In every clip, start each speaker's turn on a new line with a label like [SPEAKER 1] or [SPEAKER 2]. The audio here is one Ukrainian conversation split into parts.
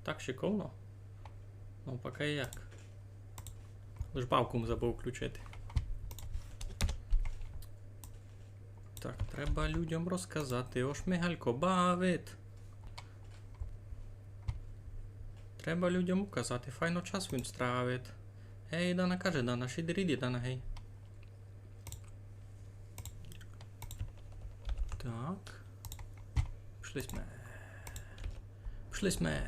[SPEAKER 1] Так шиковно. Ну, поки як. Лиш бавку забув включити. Так, треба людям розказати. О, Шмигалько бавить. Треба людям указати. Файно час він стравить. Гей, Дана каже, Дана, шидеріді, Дана, гей. Так. Пішлисьме. Пішлисьме.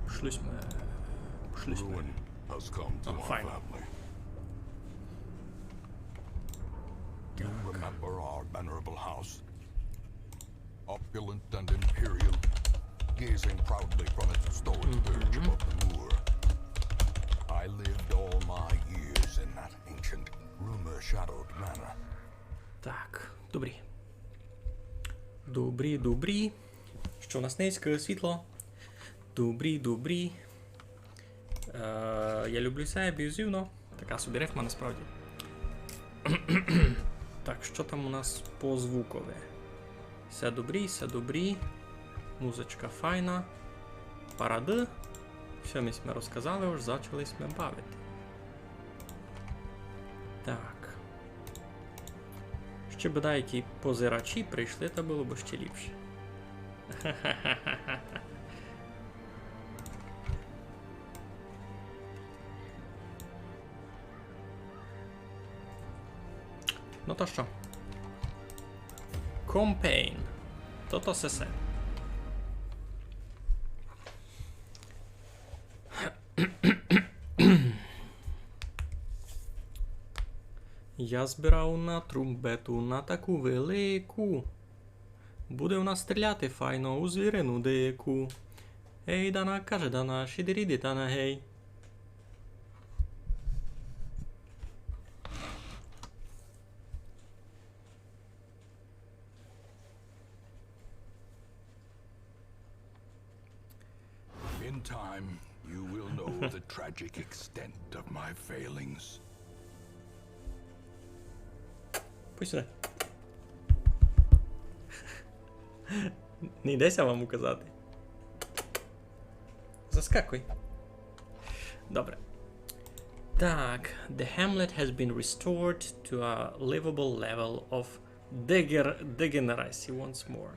[SPEAKER 1] Пішлисьме. Пішлисьме.
[SPEAKER 2] Ruin has come to our
[SPEAKER 1] fine.
[SPEAKER 2] family. You remember our venerable house? Opulent and imperial, gazing proudly from its stoic perch above the moor. I lived all my years in that ancient, rumor-shadowed manor.
[SPEAKER 1] Так, добрі. Добрі. Що у нас низьке світло? Добрі. Я люблю себе аб'юзивно. Така собі рифма насправді. Так, що там у нас по звукове? Все добрі. Музичка файна. Паради. Все ми сме розказали, вже почали сме бавити. Так. Ще б деякі позирачі прийшли, та було б ще ліпше. Ну то що? Campaign. То сесе. Я збирав на трумбету на таку велику. Буде в нас стріляти файно у звірину дику. Ей, Дана, каже Дана, шидеріді, Дана, гей.
[SPEAKER 2] In time, you will know the tragic extent of my failings.
[SPEAKER 1] Пусть сюди. Не йдеся вам указати. Заскакуй. Добре. Так. The Hamlet has been restored to a livable level of degeneracy once more.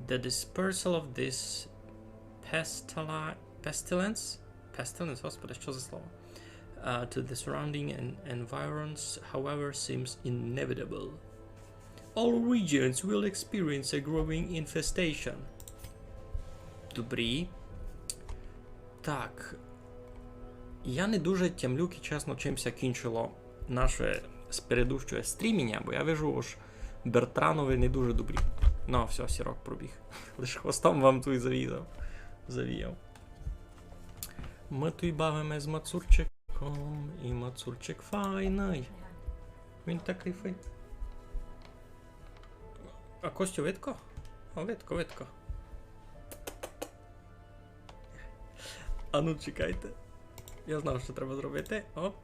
[SPEAKER 1] The dispersal of this pestilence, господи, що за слово? To the surrounding environs, however, seems inevitable. All regions will experience a growing infestation. Добрі. Так. Я не дуже тямлюки, чесно, чимся кінчило наше спередущее стріміння, бо я вижу, аж Бертранові не дуже добрі. Ну, все, сірок пробіг. Лише хвостом вам тут завіяв. Ми тут бавимо з Мацурчиком, і Мацурчик файний. Він такий файн. А Костю видко? О, видко. А ну чекайте. Я знав, що треба зробити. Оп.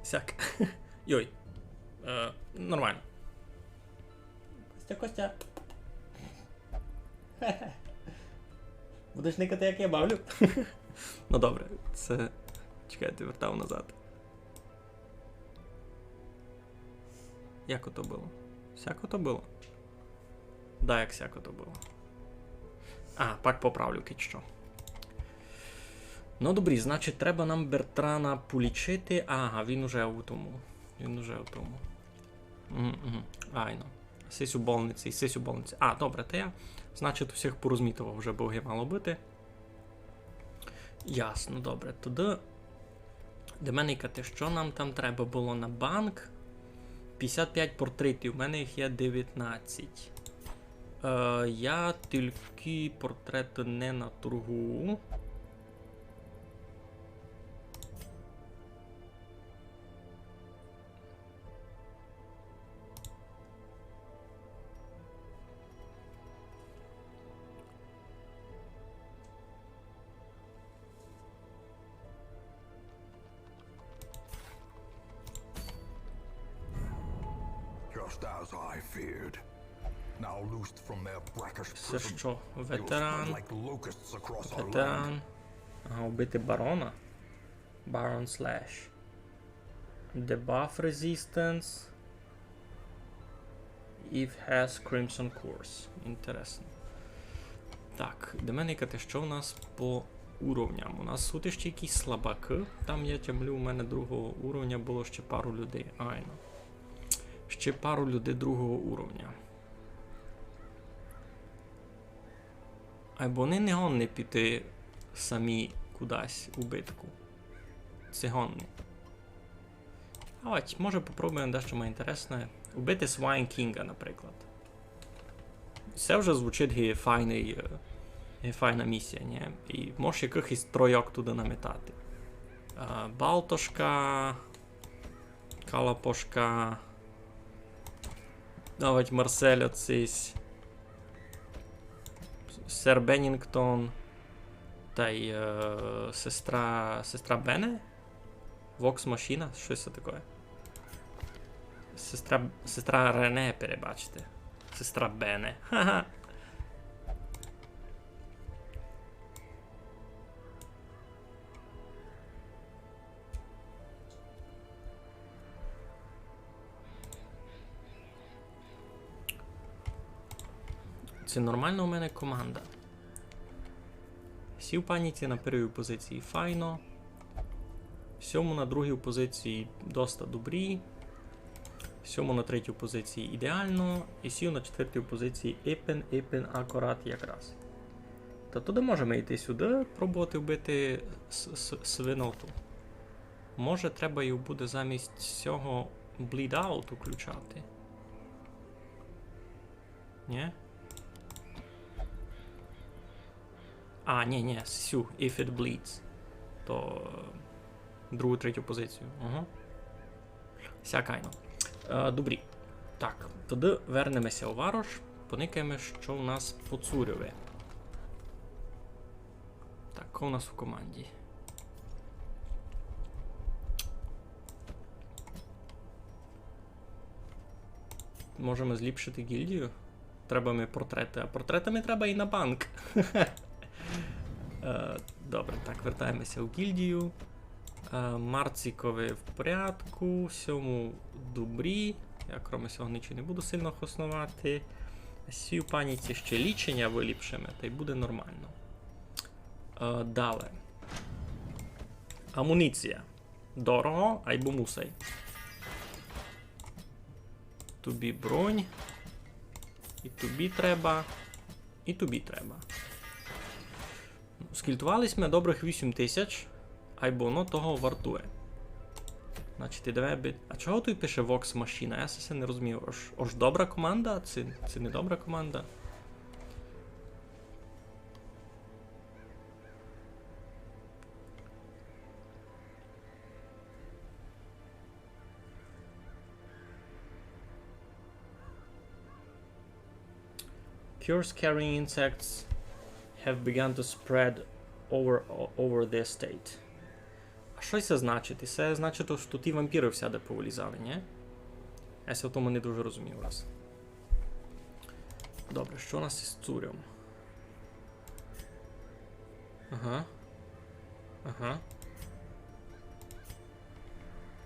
[SPEAKER 1] Сяк. Йой. Нормально. Костя. Будеш никати, як я бавлю? Ну добре, це... Чекайте, вертав назад. Як ото було? Сяко то було? Да, як сяко то було. А, пак поправлю що. Ну добрі, значить треба нам Бертрана полічити. Ага, він уже у тому. Айно. Сись у больниці. А, добре, то я. Значить, усіх порозмітував вже боги мало бути. Ясно, добре. Тоді Деменикати, що нам там треба було на банк? 55 портретів, у мене їх є 19. Я тільки портрети не на торгу.
[SPEAKER 2] Just as I feared. Now loosed from their brackish
[SPEAKER 1] Це
[SPEAKER 2] prison,
[SPEAKER 1] що?
[SPEAKER 2] you'll spread
[SPEAKER 1] Ветеран.
[SPEAKER 2] like locusts across our land.
[SPEAKER 1] Ветеран. Ага, убити барона. Baron Slash. Debuff resistance. If has Crimson Course. Інтересно. Так, Деменикати, що в нас по уровням? У нас тут ще якісь слабаки. Там я тямлю, у мене другого уровня було ще пару людей. Айно. Ще пару людей другого уровня. Або вони не гонні піти самі кудись у битку. Це гонні. А ось, може попробуємо дещо інтересне. Убити Swine Кінга, наприклад. Це вже звучить файна місія, ні? І можеш якихось тройок туди наметати. Балтошка, Калапошка, навіть Марсель оцись, Сер Беннінгтон, та й сестра Бене? Вокс Машина? Щось таке. Сестра Рене, перебачте. Сестра Бене. Ха-ха. Це нормальна у мене команда. Всі в паніці на першій позиції файно. Сьому на другій позиції доста добрі. Сьому на третій позиції ідеально. І сів на четвертій позиції епен акурат якраз. Та туди можемо йти сюди, пробувати вбити свиноту. Може треба її буде замість цього Bleed Out включати. Ні? А, ні, сю, if it bleeds. То другу, третю позицію. Ага. Сякайно. Добрі. Так, тоді вернемося у Варош, поникаємо, що у нас по Цурьові. Так, що у нас у команді? Можемо зліпшити гільдію? Треба ми портрети, а портретами треба і на банк. Добре, так, вертаємося в гільдію. Марцикові в порядку, сьому добрі. Я кроме цього нічого не буду сильно хоснувати. Сій в паніці ще лічення виліпшимо, та й буде нормально. Далі. Амуніція. Дорого, айбо мусай. Тобі бронь. І тобі треба. І тобі треба. Скільтувались ми добрих 8000. Айбо воно того вартує. Значить, ідемо. А чого тут пише Vox Machina? Я все не розумію. Ож добра команда? Це не добра команда? Cures carrying insects have begun to spread over the estate. А що це значить? Це значить, що ті вампіри всяде повилізали, ні? Я в тому не дуже розумію вас. Добре, що у нас із Цурем? Ага.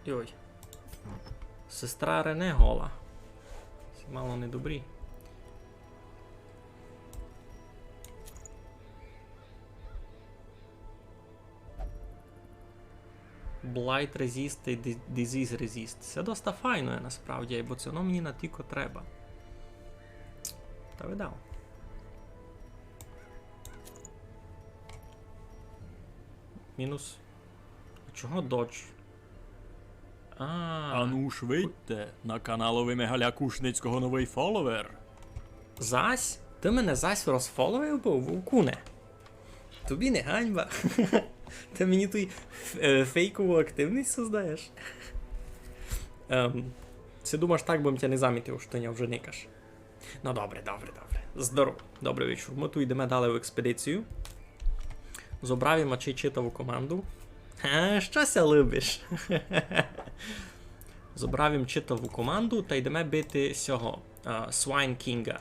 [SPEAKER 1] І ой. Сестра Рене гола. Це мало не добрі. Blight Resist і Disease Resist. Це доста файно, насправді, бо це воно мені на тільки треба. Та видав. Мінус. А чого додж?
[SPEAKER 3] А ну швидьте, на каналові Мегаля Кушницького новий фоловер.
[SPEAKER 1] Зась? Ти мене зась розфоловив був, вовкуне? Тобі не ганьба. Ти мені той фейкову активність создаєш? Ти думаєш, так бо я не замітив, що я вже никаш. Ну добре. Здорово. Добрий вечір. Ми тут йдемо далі в експедицію. Зобравимо чи читаву команду. Що ся любиш? Забравимо читаву команду та йдемо бити цього Swine Кінга.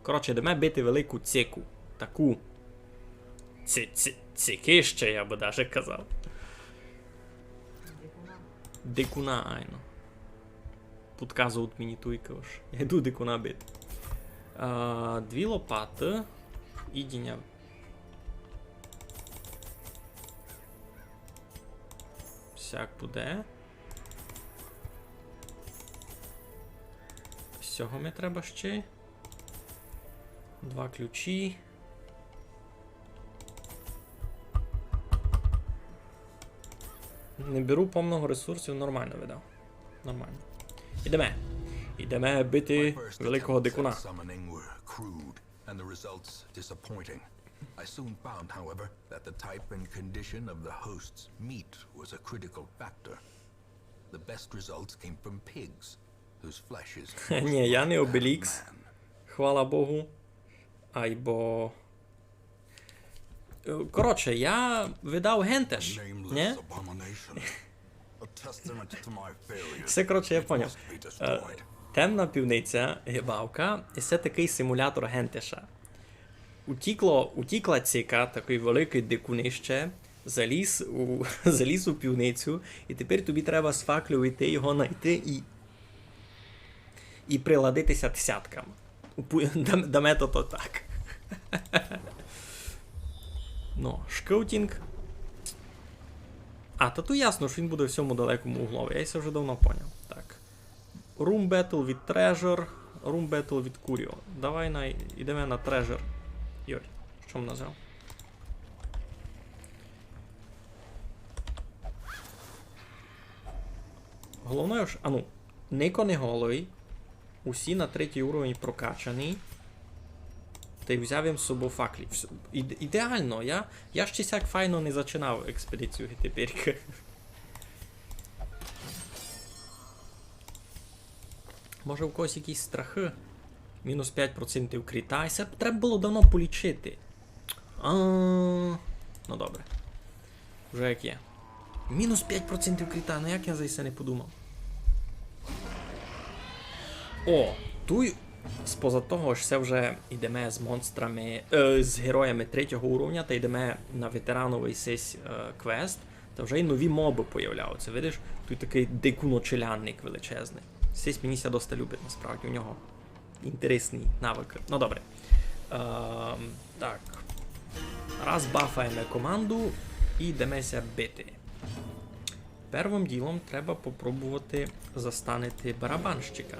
[SPEAKER 1] Коротше, йдемо бити велику цику. Таку. Цикище, я би даже казав. Дикуна, айно. Підказують мені туйка уж. Я йду дикуна бити. 2 лопати. Ідіння. Всяк буде. Всього мені треба ще. 2 ключі. Не беру повного ресурсів, нормально видав. Нормально. Ідемо бити великого дикуна.
[SPEAKER 2] Summoning were crude, and the results disappointing. I soon found, however, that the type and condition of the host's meat was a critical factor. The best results came from pigs, whose flesh is
[SPEAKER 1] Ні, я не Обелікс.
[SPEAKER 2] man.
[SPEAKER 1] Хвала Богу. Айбо. Коротше, я видав гентеш.
[SPEAKER 2] Nameless
[SPEAKER 1] Ні?
[SPEAKER 2] abomination. A testament to my failure.
[SPEAKER 1] Все, коротше, я
[SPEAKER 2] It
[SPEAKER 1] поняв.
[SPEAKER 2] must be destroyed.
[SPEAKER 1] Темна півниця, гибавка, і це такий симулятор гентеша. Утікла ціка, такий великий дикунище, заліз у півницю, і тепер тобі треба з факлю йти його знайти і приладитися десяткам. Даме то так. Ну, шкаутінг. А, та то ясно, що він буде в цьому далекому углові, я це вже давно поняв. Так. Room Battle від Treasure, Room Battle від Curio. Давай йдемо на Treasure. Йой, що ми назвав? Головне ж, Нико не голий. Усі на 3-й уровень прокачані. Та й взяв їм з собою факлі. Ідеально, я ще сяк файно не зачинав експедицію тепер. Може у когось якісь страхи? Мінус 5% кріта. Це треба було давно полічити. Ну добре. Вже як є. Мінус 5% кріта, ну як я за це не подумав? О, туй, споза того, що це вже йдемо з монстрами, з героями 3-го уровня, та йдемо на ветерановий сесь квест, та вже й нові моби появляються. Видиш, тут такий дикуночелянник величезний. Сесь мені ся доста любить, насправді, у нього інтересний навик. Ну добре. Так. Раз бафаємо команду і йдемося бити. Первим ділом треба попробувати застанити барабанщика.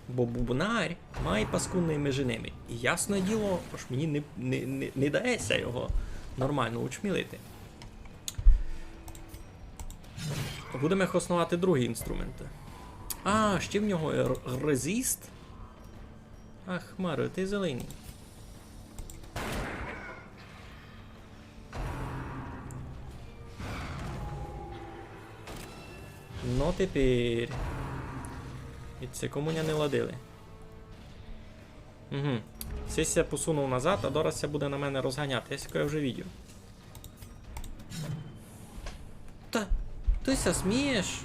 [SPEAKER 1] Бо бубнар має паскудний між ними. І ясне діло, що мені не дається його нормально учмілити. Будемо основати другі інструменти. А, ще в нього резист. Ах, Марио, ти зелений. Ну тепер. І це комуня не ладили. Угу. Сесія посунув назад, а Дорася буде на мене розганяти. Я вже відео. Та, ти ся смієш?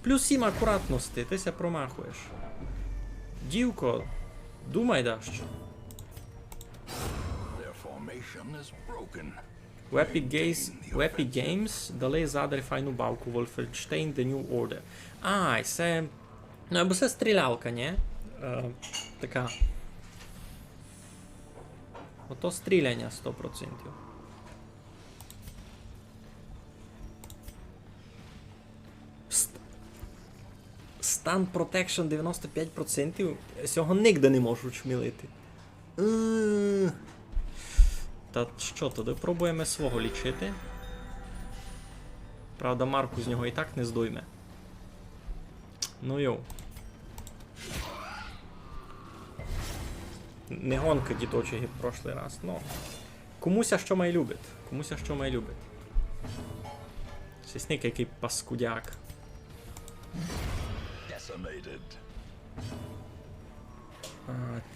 [SPEAKER 1] Плюс 7 акуратності, ти ся промахуєш. Дівко, думай дащо.
[SPEAKER 2] Their formation is broken.
[SPEAKER 1] У Epic Games дали задер файну бавку Wolfenstein The New Order. А, це... Ну, або це стрілялка, ні? Така. Ото стріляння 100%. Stun Protection 95%. Цього нігде не можу чмілити. Та що, тоді пробуємо свого лічити. Правда, Марку з нього і так не здойме. Ну йоу. Не гонка діточі в прошлий раз, ну. Комуся що має любить. Комуся що має любить. Сісник який паскудяк.
[SPEAKER 2] Decimated.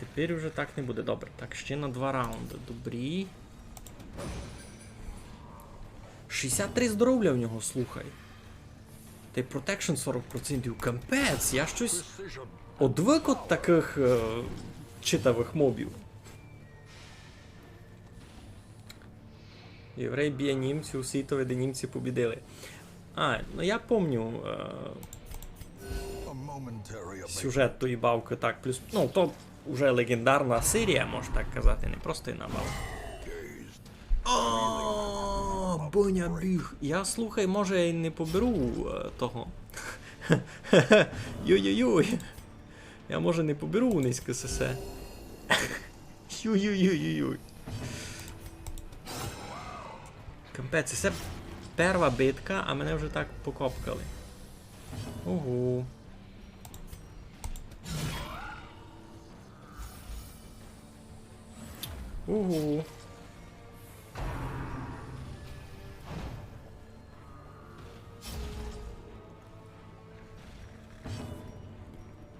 [SPEAKER 1] Тепер вже так не буде. Добре. Так, ще на 2 раунди. Добрі. 63 здоров'я в нього, слухай. Та й протекшн 40%. Капець, я щось одвик від таких читавих мобів. Єврей б'є німців у світові, де німці побідили. А, ну я помню сюжет тої бавки, так, плюс, ну, то вже легендарна серія, можна так казати, не просто іна бавка. О, Боня біг. Я, слухай, може, і не поберу того. Йой-йой-йой. Я, може, не поберу у низьке сесе. Йой-йой-йой-йой. Капець, це перша битка, а мене вже так покопкали. Ого. Ого.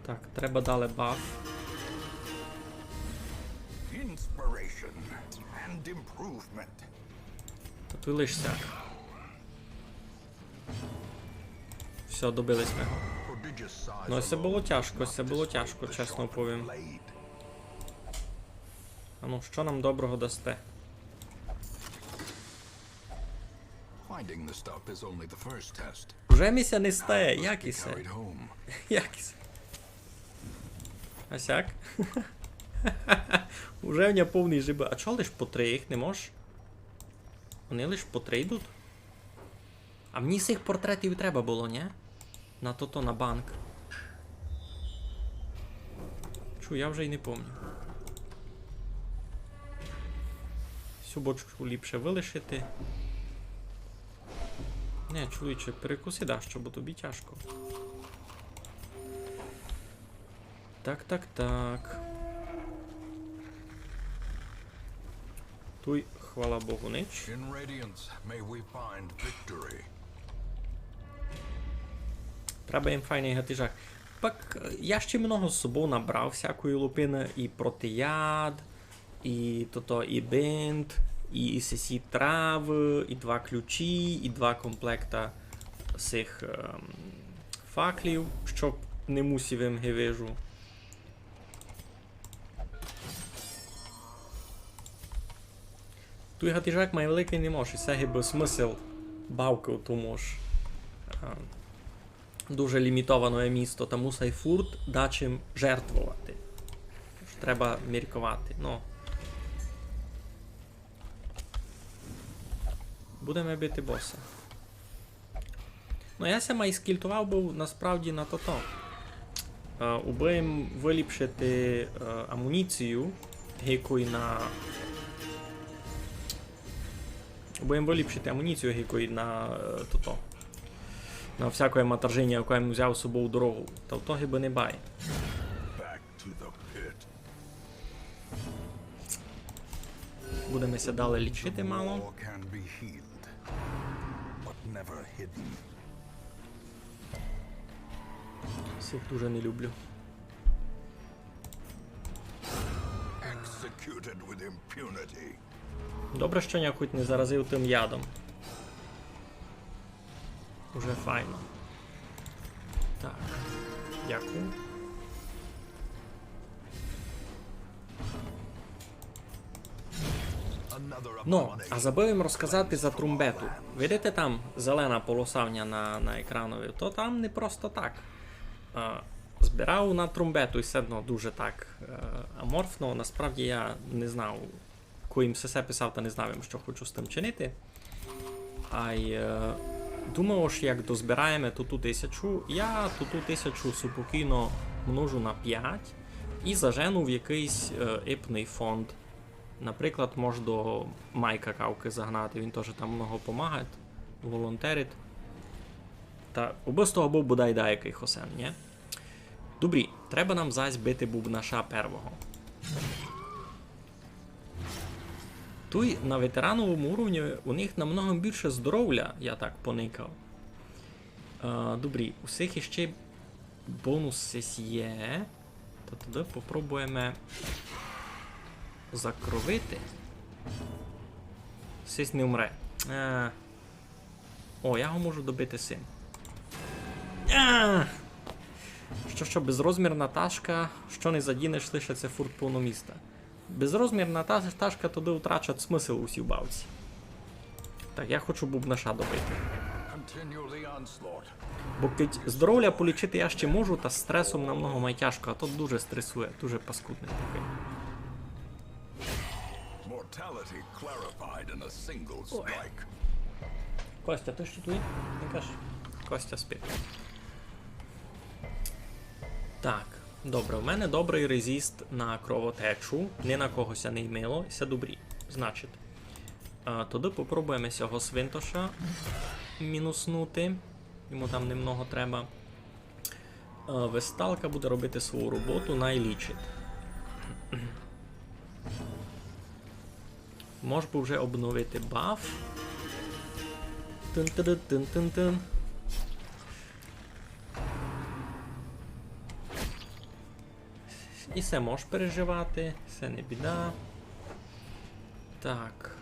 [SPEAKER 1] Так, треба дали баф.
[SPEAKER 2] Inspiration and improvement.
[SPEAKER 1] Та ти лишся. Все, добились ми. Ну, це було тяжко, чесно повім. А ну, що нам доброго дасте?
[SPEAKER 2] Finding the stuff is only the first test.
[SPEAKER 1] Уже місця не стає, як і це?
[SPEAKER 2] Carried home.
[SPEAKER 1] Як і це? А сяк? Уже в нього повний жиби. А чого лиш по 3 їх не можеш? Вони лиш по 3 йдуть? А мені цих портретів і треба було, ні? На то-то, на банк. Чу, я вже й не пам'ятаю. Цю бочку ліпше вилишити. Не, чоловіче, перекуси дащо, бо тобі тяжко. Так. Туй, хвала Богу, нич.
[SPEAKER 2] In Radiance may we find victory.
[SPEAKER 1] Треба їм файний гатижак. Пак, я ще много з собою набрав всякої лупини, і протияд, і то-то, і бинт, і сесі трави, і 2 ключі, і 2 комплекта цих факлів, щоб не мусив їм гевижу. Той гатижак має великий не може, і це гиби смисл бавки у тому ж. Дуже лімітоване місто, тому цей фурт да чим жертвувати. Тож треба міркувати. Ну. Будемо бити боса. Ну, я сама і скільтував був насправді на то-то. Убим виліпшити амуніцію, гейкою на... Убим виліпшити амуніцію, гейкою на то-то. На всякое матерження, яке я взяв з собою в дорогу. Та в того би не бай.
[SPEAKER 2] Back to the pit.
[SPEAKER 1] Будемося далі лічити мало.
[SPEAKER 2] War can be healed, but never hidden.
[SPEAKER 1] Всіх дуже не люблю.
[SPEAKER 2] Executed with impunity.
[SPEAKER 1] Добре, що я хоч не заразив тим ядом. Уже файно. Так. Дякую. Ну, а забув їм розказати за трумбету. Видите там зелена полосавня на екранові? То там не просто так. Збирав на трумбету і все одно дуже так аморфно. Насправді я не знав, коїм сесе писав, та не знав їм, що хочу з тим чинити. А й думав, що як дозбираємо ту 1000, я ту 1000 спокійно множу на 5 і зажену в якийсь іпний фонд. Наприклад, можу до Майка Кавки загнати, він теж там много допомагає, волонтерить. Та обов'язково був бодай який хосен, ні? Добрі, треба нам зась бити бубнаша первого. Туй на ветерановому уровні у них намного більше здоров'я, я так поникав. Добрі, у всіх іще бонус є. То тоді попробуємо закровити. Сись не умре. О, я його можу добити сим. Що, безрозмірна ташка, що не задінеш, лишиться фурт повно міста. Безрозмірна ташка туди втрачать смисл усі в бавці. Так, я хочу бубнаша добити.
[SPEAKER 2] Continue the onslaught.
[SPEAKER 1] Бо кить здоров'я полічити я ще можу, та з стресом намного майтяжко, а тут дуже стресує, дуже паскудний такий.
[SPEAKER 2] Mortality clarified in a single strike.
[SPEAKER 1] Костя, ти що тут? Не кажеш? Костя спить. Так, добре, в мене добрий резист на кровотечу, ні на когося не ймило, ся добрі. Значить, тоді попробуємо цього свинтоша мінуснути. Йому там немного треба. Весталка буде робити свою роботу, найлічить. Мож би вже обновити баф. Тин-тин-тин-тин-тин. І все можеш переживати, все не біда. Так.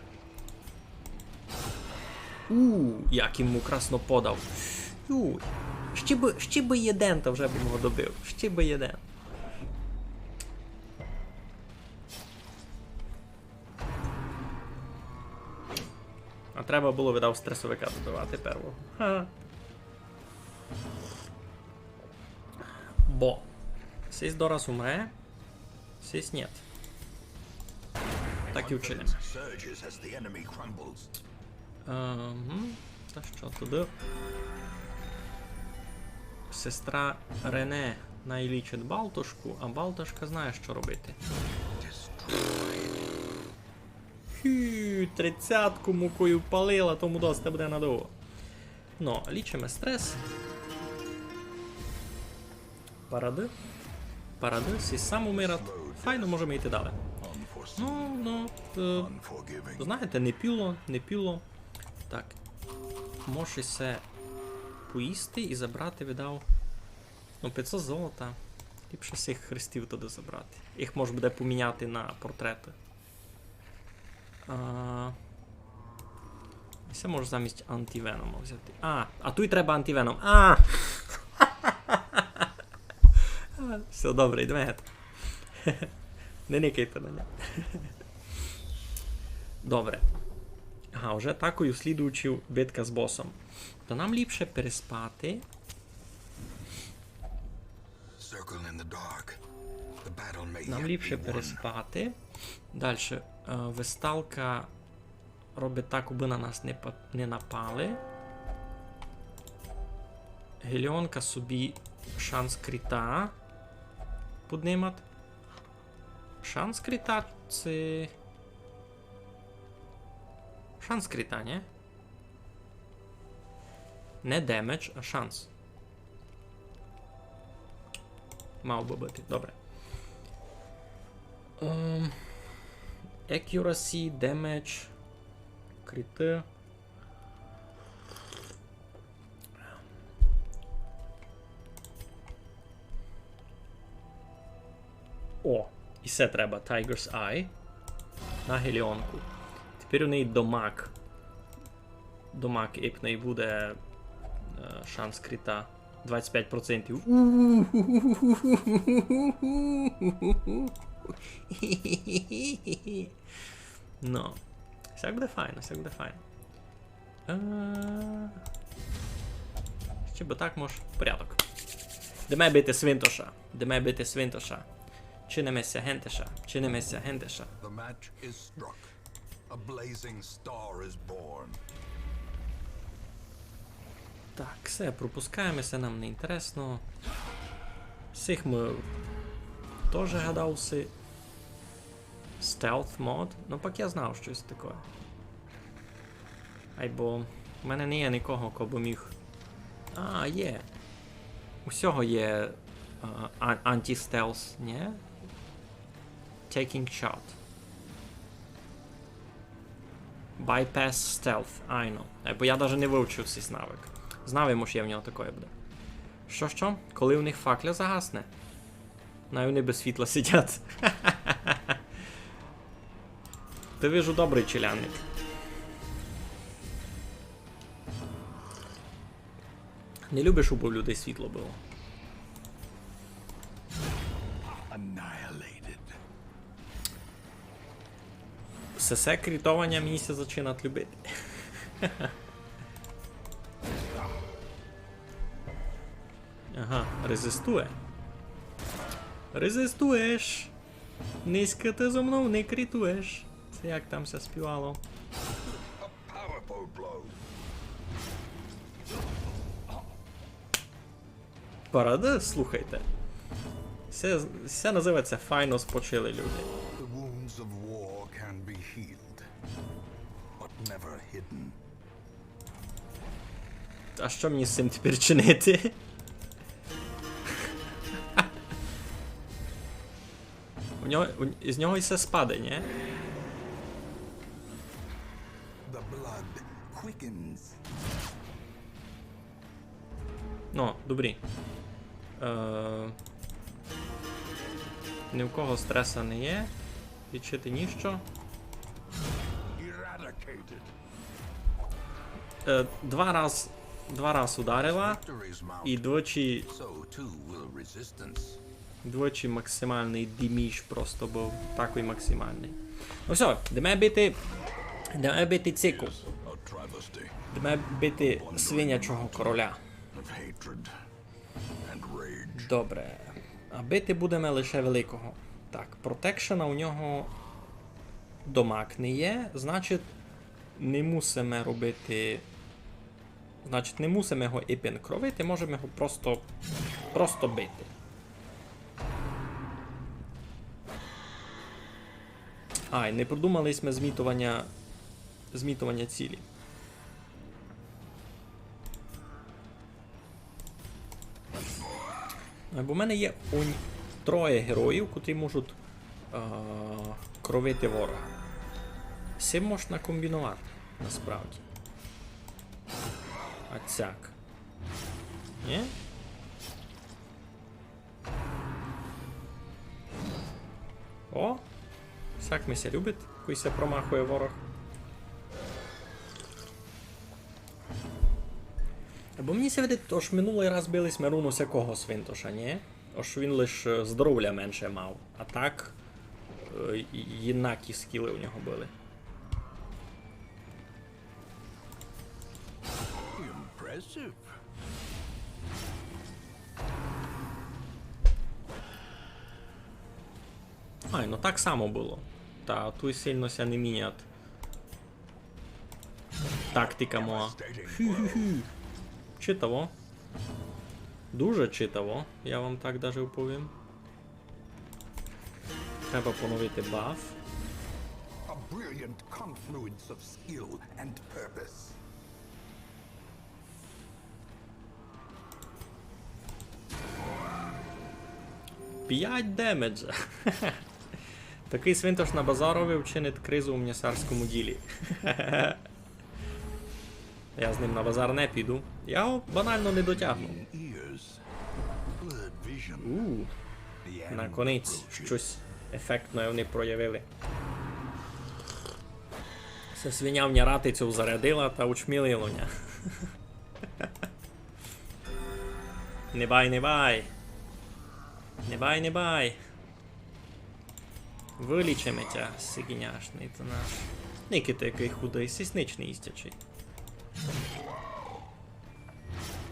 [SPEAKER 1] Як йому красно подав. Ще би єден, то вже б його добив. Ще би єден. А треба було, видав, стресовика добивати первого. Ха. Бо. Сись дораз умре, сись нет. Так і вчинимо.
[SPEAKER 2] Surges as the enemy crumbles.
[SPEAKER 1] Та що туди? Сестра Рене найлічить Балтошку, а Балтошка знає, що робити. 30-ку мукою палила, тому досить буде надовго. Ну, лічимо стрес. Паради. Парадис і сам умират. Файно, можемо йти далі.
[SPEAKER 2] Unforgiving.
[SPEAKER 1] Знаєте, не піло. Так. Може се поїсти і забрати, видав. 500 золота. Ліпше всіх хрестів туди забрати. Їх може буде поміняти на портрети. Це може замість антивенома взяти. А тут треба антивеном. Все добре, йдемо. Не никайте на нього. Добре. Вже такою слідуючи битка з босом. То нам ліпше переспати. Нам ліпше переспати. Далі. Весталка робить так, аби на нас не напали. Геліонка собі шанс кріта піднімат. Шанс кріта це... Шанс кріта, не? Не демедж, а шанс. Мав би бути, добре. Accuracy, damage, кріти. О, і це треба. Tiger's Eye. На геліонку. Тепер у неї домак. Домак іпний буде шанс кріта 25%. Ну. Все буде файно, все буде файно. Ще би так може. Порядок. Де бити свинтоша. Де бити свинтоша. Чинимося гентеша. Чинимося гентеша.
[SPEAKER 2] The match is struck. A blazing star is born.
[SPEAKER 1] Так, все, пропускаємося, нам не інтересно. Всіх ми теж гадався. Stealth мод. Ну, пак я знав щось таке. Бо в мене не є нікого, кого б міг. Є. Усього є анті-стелс, ні? Taking shot. Bypass stealth, I know. Бо я навіть не вивчив цей навик. Знав йому, що є в нього таке буде. Що? Коли у них факля загасне? Вони без світла сидять. Ти вижу добрий челянник. Не любиш, щоб у людей світло було.
[SPEAKER 2] Annihilated.
[SPEAKER 1] Все секретовання мені ся зачинать любити. Ага, резистує. Резистуєш. Низько ти зо мною не критуєш. Це як там все співало.
[SPEAKER 2] Powerful blow.
[SPEAKER 1] Парада, слухайте. Це називається файно спочили люди.
[SPEAKER 2] The wounds of war can be healed, but never hidden.
[SPEAKER 1] А що мені з цим тепер чинити? З нього і все спаде, ні?
[SPEAKER 2] The blood quickens.
[SPEAKER 1] Ну, добрі. Ні в кого стреса не є. Відчити ніщо.
[SPEAKER 2] Eradicated.
[SPEAKER 1] Два раз ударила.
[SPEAKER 2] Victory's mount.
[SPEAKER 1] І двічі
[SPEAKER 2] So too will resistance.
[SPEAKER 1] Двічі максимальний демідж просто був. Такий максимальний. Ну все, йдемо бити цику.
[SPEAKER 2] A travesty
[SPEAKER 1] Йдемо бити свинячого короля.
[SPEAKER 2] of hatred and rage.
[SPEAKER 1] Добре. А бити будемо лише великого. Так, протекшена у нього домак не є, значить не мусимо робити. Значить, не мусимо його іпін кровити, можемо його просто бити. Ай, не продумали ми змітування цілі. Бо в мене є троє героїв, котрі можуть кровити ворога. З цим можна комбінувати, насправді. А цяк. Ні? О! Всяк мися любить, коли се промахує ворог. Бо мені се видить, ось минулий раз бились ми руну всякого свинтоша, ні? Ось він лише здоров'я менше мав. А так єнакі скіли у нього були.
[SPEAKER 2] Impressive.
[SPEAKER 1] Ай, ну так само було. Та тут сильно ся не мінять. Тактика моя.
[SPEAKER 2] Devastating.
[SPEAKER 1] Читаво. Дуже читаво, я вам так даже оповім. Треба поновити баф.
[SPEAKER 2] A brilliant confluence of skill and purpose.
[SPEAKER 1] 5 демеджа. Такий свинтош на базарові вчинить кризу у м'ясарському ділі. Я з ним на базар не піду. Я його банально не дотягну.
[SPEAKER 2] Ears. Blurred vision. The
[SPEAKER 1] Наконець
[SPEAKER 2] approaches.
[SPEAKER 1] щось ефектне вони проявили. Це свинявня ратицю зарядила та учмілило ня. Не бай, не бай. Не бай, не бай. Вилічимо тя, сигіняшний то наш. Ніки ти який худий, сісничний істячий.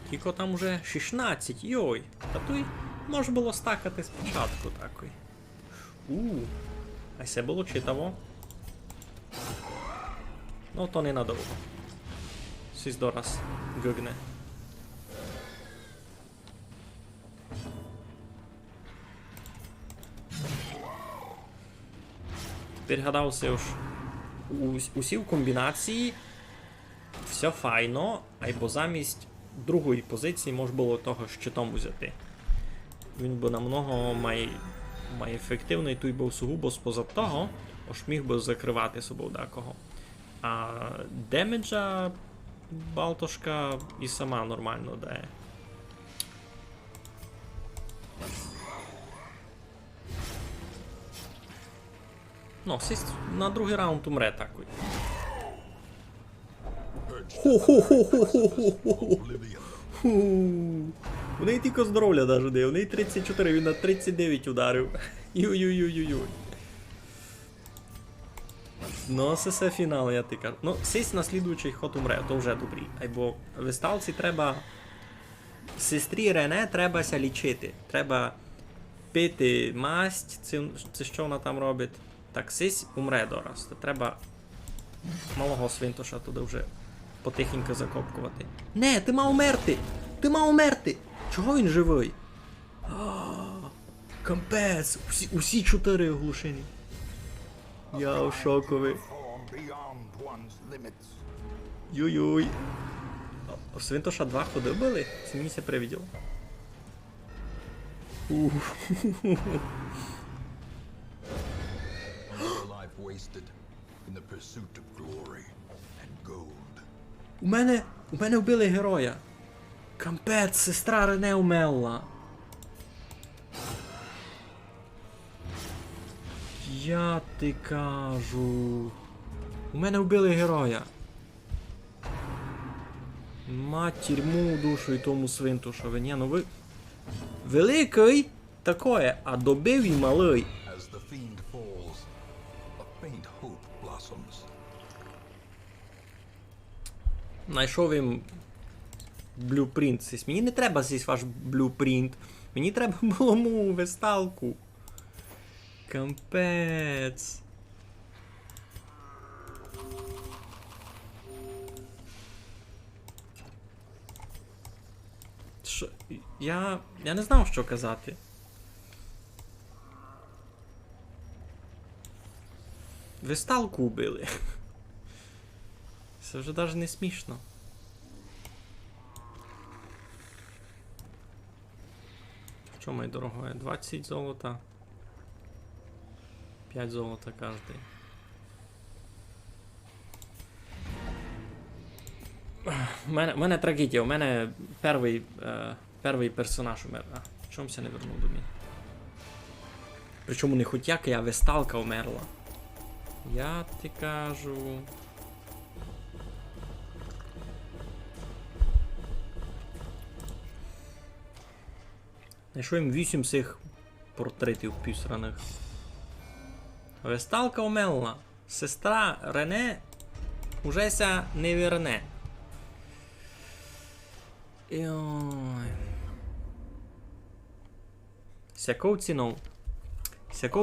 [SPEAKER 1] Кіко там уже 16, йой. Та той може було стакати спочатку такий. А це було читаво. Ну то ненадовго. Сись дораз гигне. Тепер гадався уж усі в комбінації. Все файно, або замість другої позиції можна було того щитом взяти. Він би намного має ефективний, той був сугубо споза того, аж міг би закривати собою декого. А демеджа Балтошка і сама нормально дає. Ну, сість на другий раунд умре такий.
[SPEAKER 2] Oblivion.
[SPEAKER 1] У неї тільки здоров'я даже де. У неї 34, він на 39 ударив. Ю-ю-ю-ю-ю. Ну, це фінал, я ти кажу. Ну, сись на слідуючий ход умре, то вже добрі. Або весталці треба... Сестрі Рене требася лічити. Треба пити масть, це що вона там робить. Так, сись умре дораз. То треба малого свинтуша туди вже потихеньку закопкувати. Не, ти мав умерти! Ти мав умерти! Чого він живий? Кампес! Усі 4 оглушені. Я в шокові.
[SPEAKER 2] Beyond one's limits.
[SPEAKER 1] Юй-юй. А свинтуша 2 ходи били? Це мені це привіділо.
[SPEAKER 2] Your life wasted in the pursuit of glory and gold.
[SPEAKER 1] У мене вбили героя. Кампець, сестра Рене умерла. Я ти кажу. У мене вбили героя. Матір му душу і тому свинтушові. Ні, ну ви... Великий такое, а добив і малий.
[SPEAKER 2] As the fiend falls, a faint hope blossoms.
[SPEAKER 1] Знайшов їм блюпринт. Мені не треба здесь ваш блюпринт. Мені треба було му весталку. Кампець. Що? Я не знав, що казати. Весталку убили. Це вже навіть не смішно. Що моє дорогое? 20 золота. 5 золота кожний. У мене трагедія, у мене перший персонаж умер. А, чомусь я не вернув до мене. Причому не хоч як, а весталка умерла. Я ти кажу. Знайшов їм 8 цих портретів пісраних. Весталка умерла. Сестра Рене ужеся не верне. Йой. Сяков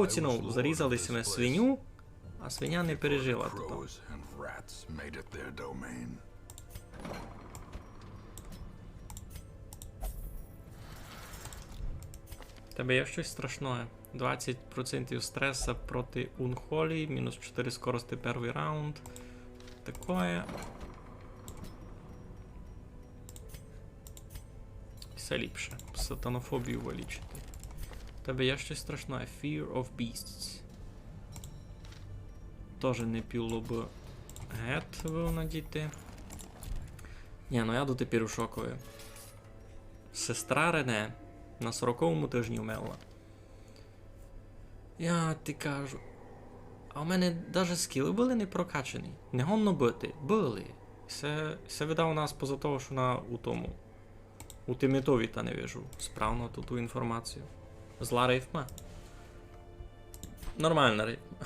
[SPEAKER 1] цінов зарізалися на свиню, а свиня не пережила тут.
[SPEAKER 2] Crows and rats made it their domain.
[SPEAKER 1] Тебе є щось страшне. 20% стреса проти Унхолі, мінус 4 скорості перший раунд. Такое. Все ліпше. Сатанофобію вилічити. Тебе є щось страшне. Fear of Beasts. Тоже не піло б гет надіти. Ні, ну я до тепер у шокові. Сестра Рене на 40-му тижні вмерла. Я ти кажу. А у мене навіть скіли були не прокачані. Не гонно бити. Були. Це видав нас поза того, що на у тому. У тимітові та не вижу. Справно тут ту інформацію. Зла рифма. Нормальна рифма.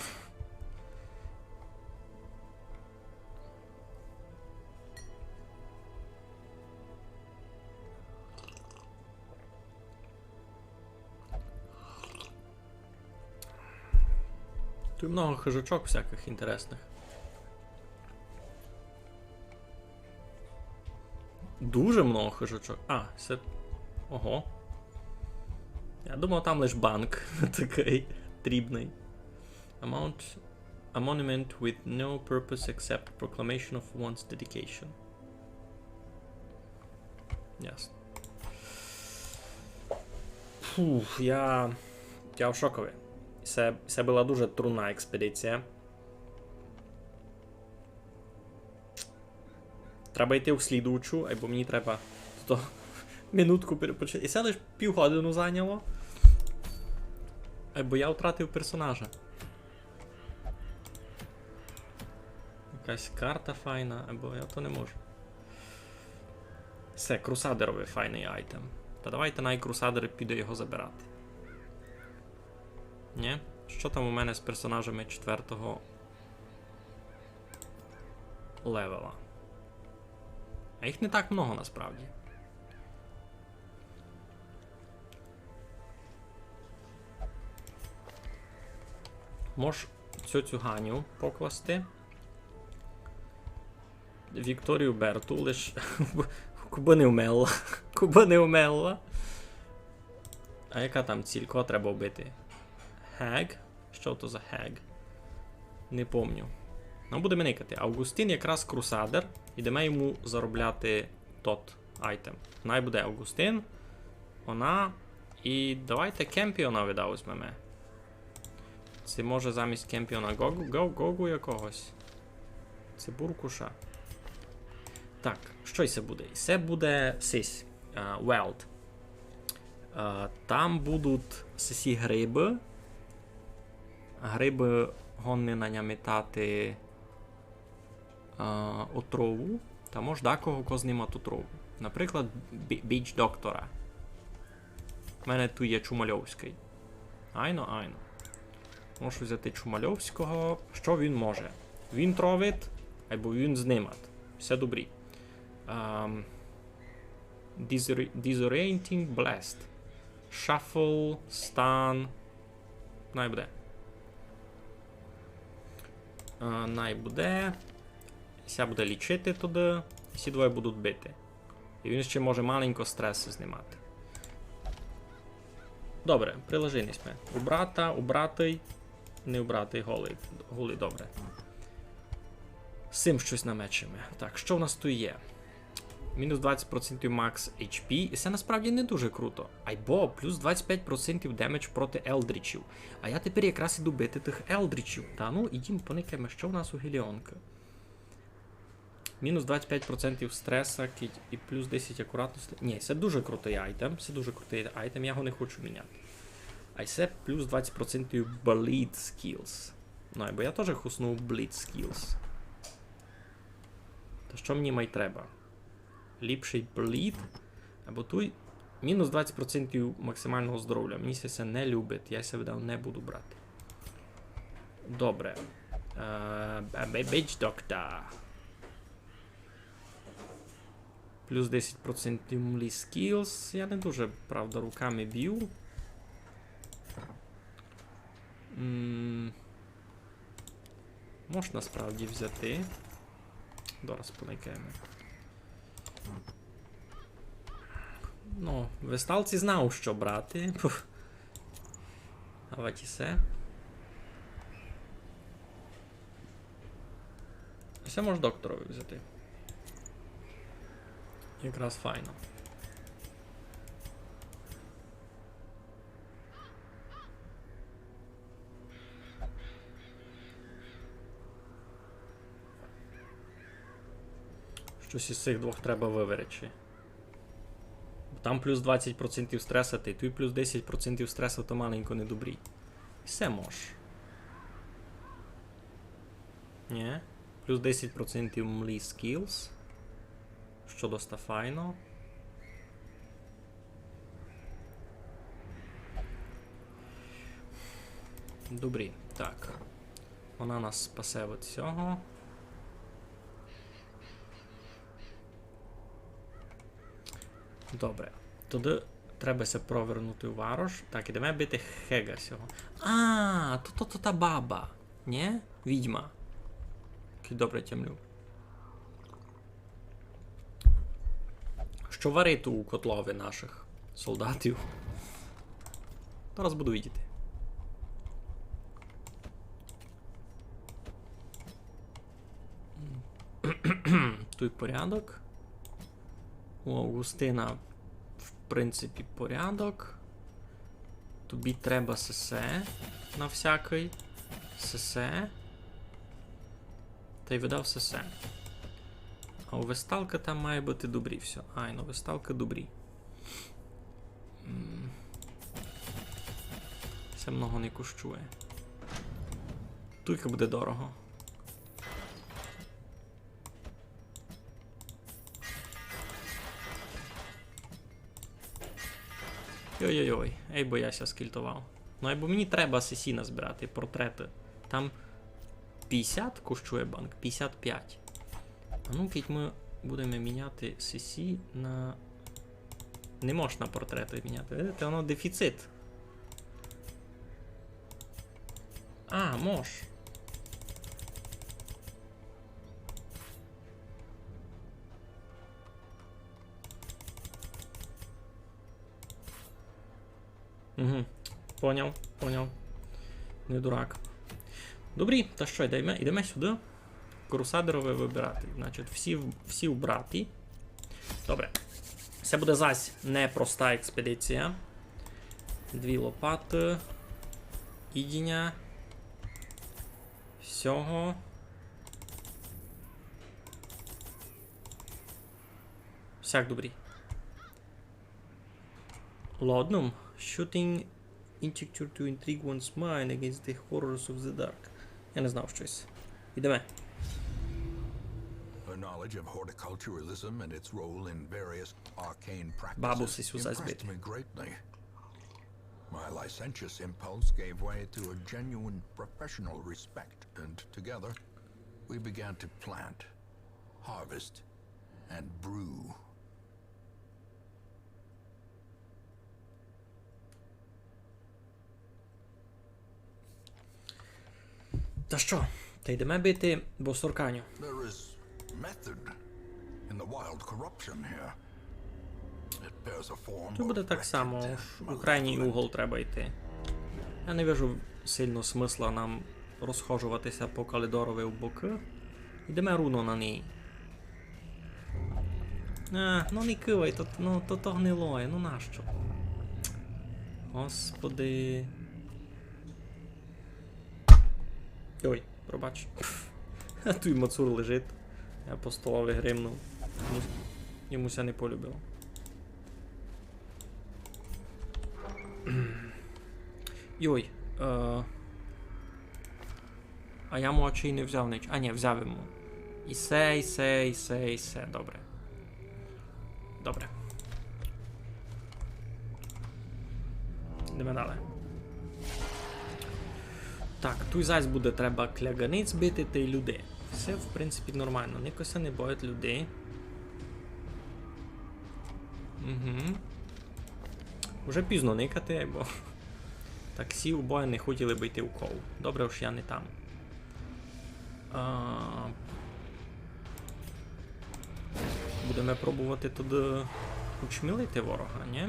[SPEAKER 1] Тут много хижачок всяких інтересних. Дуже много хижачок. А, це... Ого. Я думав, там лиш банк такий дрібний. A monument with no purpose except proclamation of one's dedication. Ясно. Фух, я в шокові. Це була дуже трудна експедиція. Треба йти в слідучу, або мені треба минутку перепочити. І це лише півгодину зайняло. Або я втратив персонажа. Якась карта файна, або я то не можу. Все, крусадеровий файний айтем. Та давайте крусадер піде його забирати. Ні? Що там у мене з персонажами 4-го левела? А їх не так много насправді. Мож цю Ганю покласти. Вікторію Берту лиш. Куба не вмерла. Куба не вмерла. А яка там ціль? Кого треба вбити? Хег? Що то за Хег? Не помню. Ну, будемо никати. Августин якраз крусадер. Ідемо йому заробляти тот айтем. Най буде Августин. Вона. І давайте Кемпіона візьмемо. Це може замість Кемпіона Гогу якогось. Це Буркуша. Так, що це буде? Це буде сись. Велд. Там будуть сисі гриби. Гриби гонні нанямітати отрову. Та може декого знімати отрову. Наприклад, біч доктора. У мене тут є Чумальовський. Айно. Можу взяти Чумальовського. Що він може? Він тровить, або він знімат. Все добрі. Disorienting Blast. Shuffle, Stun. Най буде. Най буде. Ся буде лічити туди. Всі двоє будуть бити. І він ще може маленько стресу знімати. Добре, приложились ми. Убратий. Не убратий, голий, добре. З цим щось намечимо. Так, що в нас тут є? Мінус 20% макс HP, і це насправді не дуже круто. Айбо, плюс 25% демедж проти елдрічів. А я тепер якраз іду бити тих елдрічів. Та ну, ідім поникаємо, що в нас у Геліонка. Мінус 25% стреса і плюс 10 акуратності. Ні, це дуже крутий айтем. Я його не хочу міняти. А це плюс 20% bleed skills. Ну, бо я теж хуснув bleed skills. То що мені май треба? Ліпший bleed. Або тут мінус 20% максимального здоров'я. Мені це не любить. Я це видав не буду брати. Добре. Бейдж доктор. Плюс 10% melee skills. Я не дуже, правда, руками б'ю. Можна справді взяти. Зараз поникаємо. Ну, весталці знав, що брати. А ватісе. Це може докторові взяти. Якраз файно. Щось із цих двох треба виверечі. Там плюс 20% стреса, та й тут плюс 10% стресу, то маленько не добрі. Все мож. Ні. Плюс 10% melee skills. Що доста файно. Добрі. Так. Вона нас спасе від цього. Добре. Туди треба се провернути у варош. Так, ідемо бити Хега сього. А, то та баба. Ні? Відьма. Який добре тямлю. Що варить у котлові наших солдатів? Зараз буду видіти. Тут порядок. У Августина, в принципі, порядок. Тобі треба сесе на всякий. Сесе. Та й видав сесе. А у Весталка там має бути добрі все. Ай, ну Весталка добрі. Це много не коштує. Тільки буде дорого. Йой-йой-йой, ей, бо я ся скільтував. Ну, або мені треба асасіна збирати, портрети. Там 50 коштує банк, 55. А ну, кіть ми будемо міняти CC на... Не можна портрети міняти, видите, воно дефіцит. А, мож. Угу. Поняв. Не дурак. Добрі, та що, йдемо сюди. Крусадерове вибирати. Значить, всі вбраті. Добре. Це буде зась непроста експедиція. 2 лопати. Ідіння. Всього. Всяк добрі. Ладно. Shooting Injecture to intrigue one's mind against the horrors of the dark. Я не знав щось. Ідемо.
[SPEAKER 2] Her knowledge of horticulturalism and its role in various arcane
[SPEAKER 1] Бабуси
[SPEAKER 2] practices
[SPEAKER 1] сюди
[SPEAKER 2] impressed
[SPEAKER 1] збити.
[SPEAKER 2] me greatly. My licentious impulse gave way to a genuine professional respect, and together we began to plant, harvest, and brew.
[SPEAKER 1] Та що? Та йдемо бити босорканю.
[SPEAKER 2] There is method in the wild corruption here. It bears a form
[SPEAKER 1] Тут буде
[SPEAKER 2] of
[SPEAKER 1] так само,
[SPEAKER 2] wretched,
[SPEAKER 1] у крайній
[SPEAKER 2] malevolent
[SPEAKER 1] угол треба йти. Я не вижу сильно смисла нам розхожуватися по Калідорові в боки. Йдемо руно на ній. Ну не кивай, то гнилоє, ну нащо? Господи. Ой, пробач. Тут Мацур лежить. Я по столові гримнув. Йомуся не полюбило. Йой. А я мочий не взяв ніч. А ні, взяв йому. І се. Добре. Добре. Йдемо далі. Так, тут зась буде треба кляганиць бити та й людей. Все, в принципі, нормально. Никося не боять людей. Угу. Уже пізно никати, бо таксі у бою не хотіли би йти в кол. Добре, уж я не там. Будемо пробувати туди учмілити ворога, ні?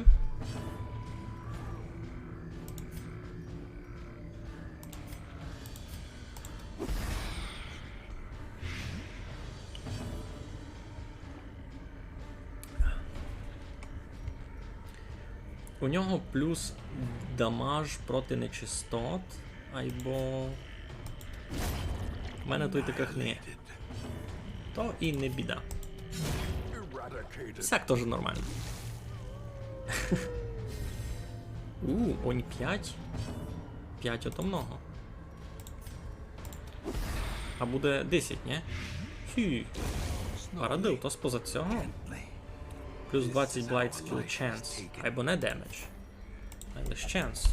[SPEAKER 1] У нього плюс дамаж проти нечистот, або... У мене тут таких не є. То і не біда.
[SPEAKER 2] eradicated.
[SPEAKER 1] Всяк теж нормально. Онь 5. 5 ото много. А буде 10, ні? Фі. Парадив, то споза цього. Плюс 20 Blight Skill Chance. Або не Damage. А лише Chance.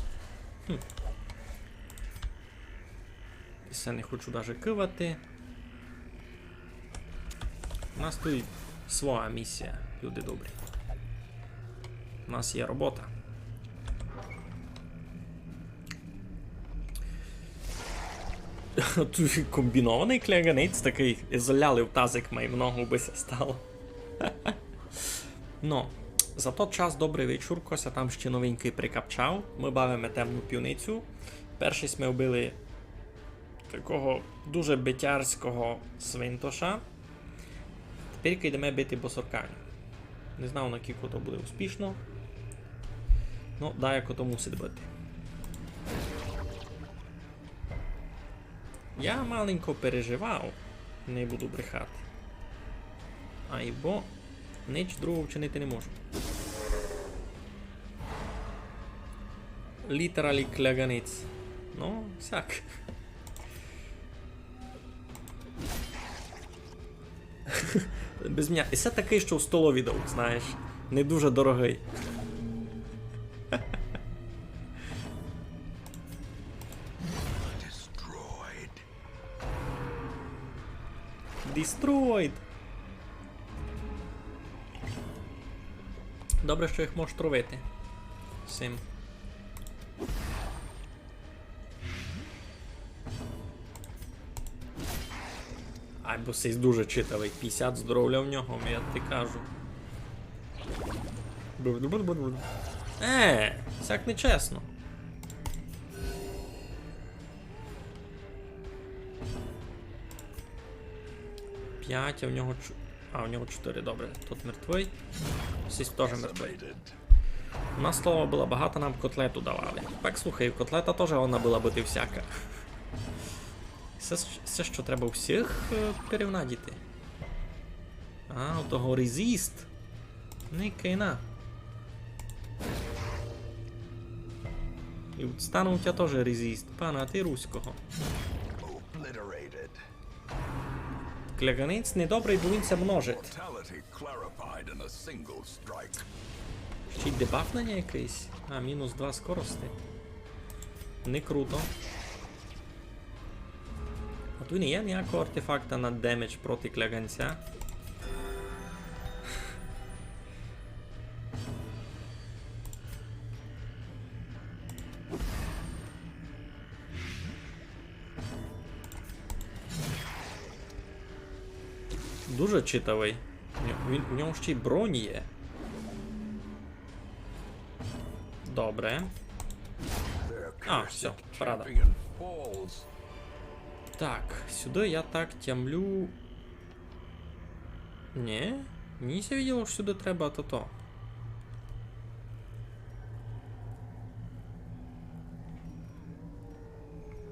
[SPEAKER 1] І це не хочу даже кивати. У нас тут своя місія, люди добрі. У нас є робота. Тут комбінований кляганець такий, заляли в тазик май, много би се стало. Ну, за той час добрий вечір, Кося там ще новенький прикапчав. Ми бавимо темну півницю. Перший ми вбили такого дуже битярського свинтоша. Тепер йдемо бити босорканю. Не знав, на кілько то буде успішно. Ну, да, як ото мусить бути. Я маленько переживав, не буду брехати. Айбо ніч другого вчинити не можу. Літералі кляганиць. Ну, всяк. Без мене. І це такий, що в столові дав, знаєш. Не дуже дорогий. Destroyed! Добре, що їх можеш травити. Сим. Ай, бо цей дуже читавий. 50 здоров'я в нього, я ти кажу. Сяк нечесно. П'ять, а в нього у нього 4, добре. Тут мертвий. Сісь теж мертвий. У нас слово було багато, нам котлету давали. Так, слухай, котлета теж вона була бути всяка. Все, що треба всіх перевнадіти. А, у того резист. Не кейна. І стану у тебе теж резист. Пане, а ти руського.
[SPEAKER 2] Obliterated.
[SPEAKER 1] Кляганець недобрий, бо він це множить.
[SPEAKER 2] Mortality clarified in a single strike.
[SPEAKER 1] Ще й дебафнення якийсь? А, мінус 2 скорості. Не круто. А тут не є ніякого артефакта на демедж проти кляганця. Дуже читавий. У нього ще й бронь є. Добре. А, все, правда.
[SPEAKER 2] Champion falls.
[SPEAKER 1] Так, сюди я так тямлю. Ні? Мені ся виділо, що сюди треба то-то.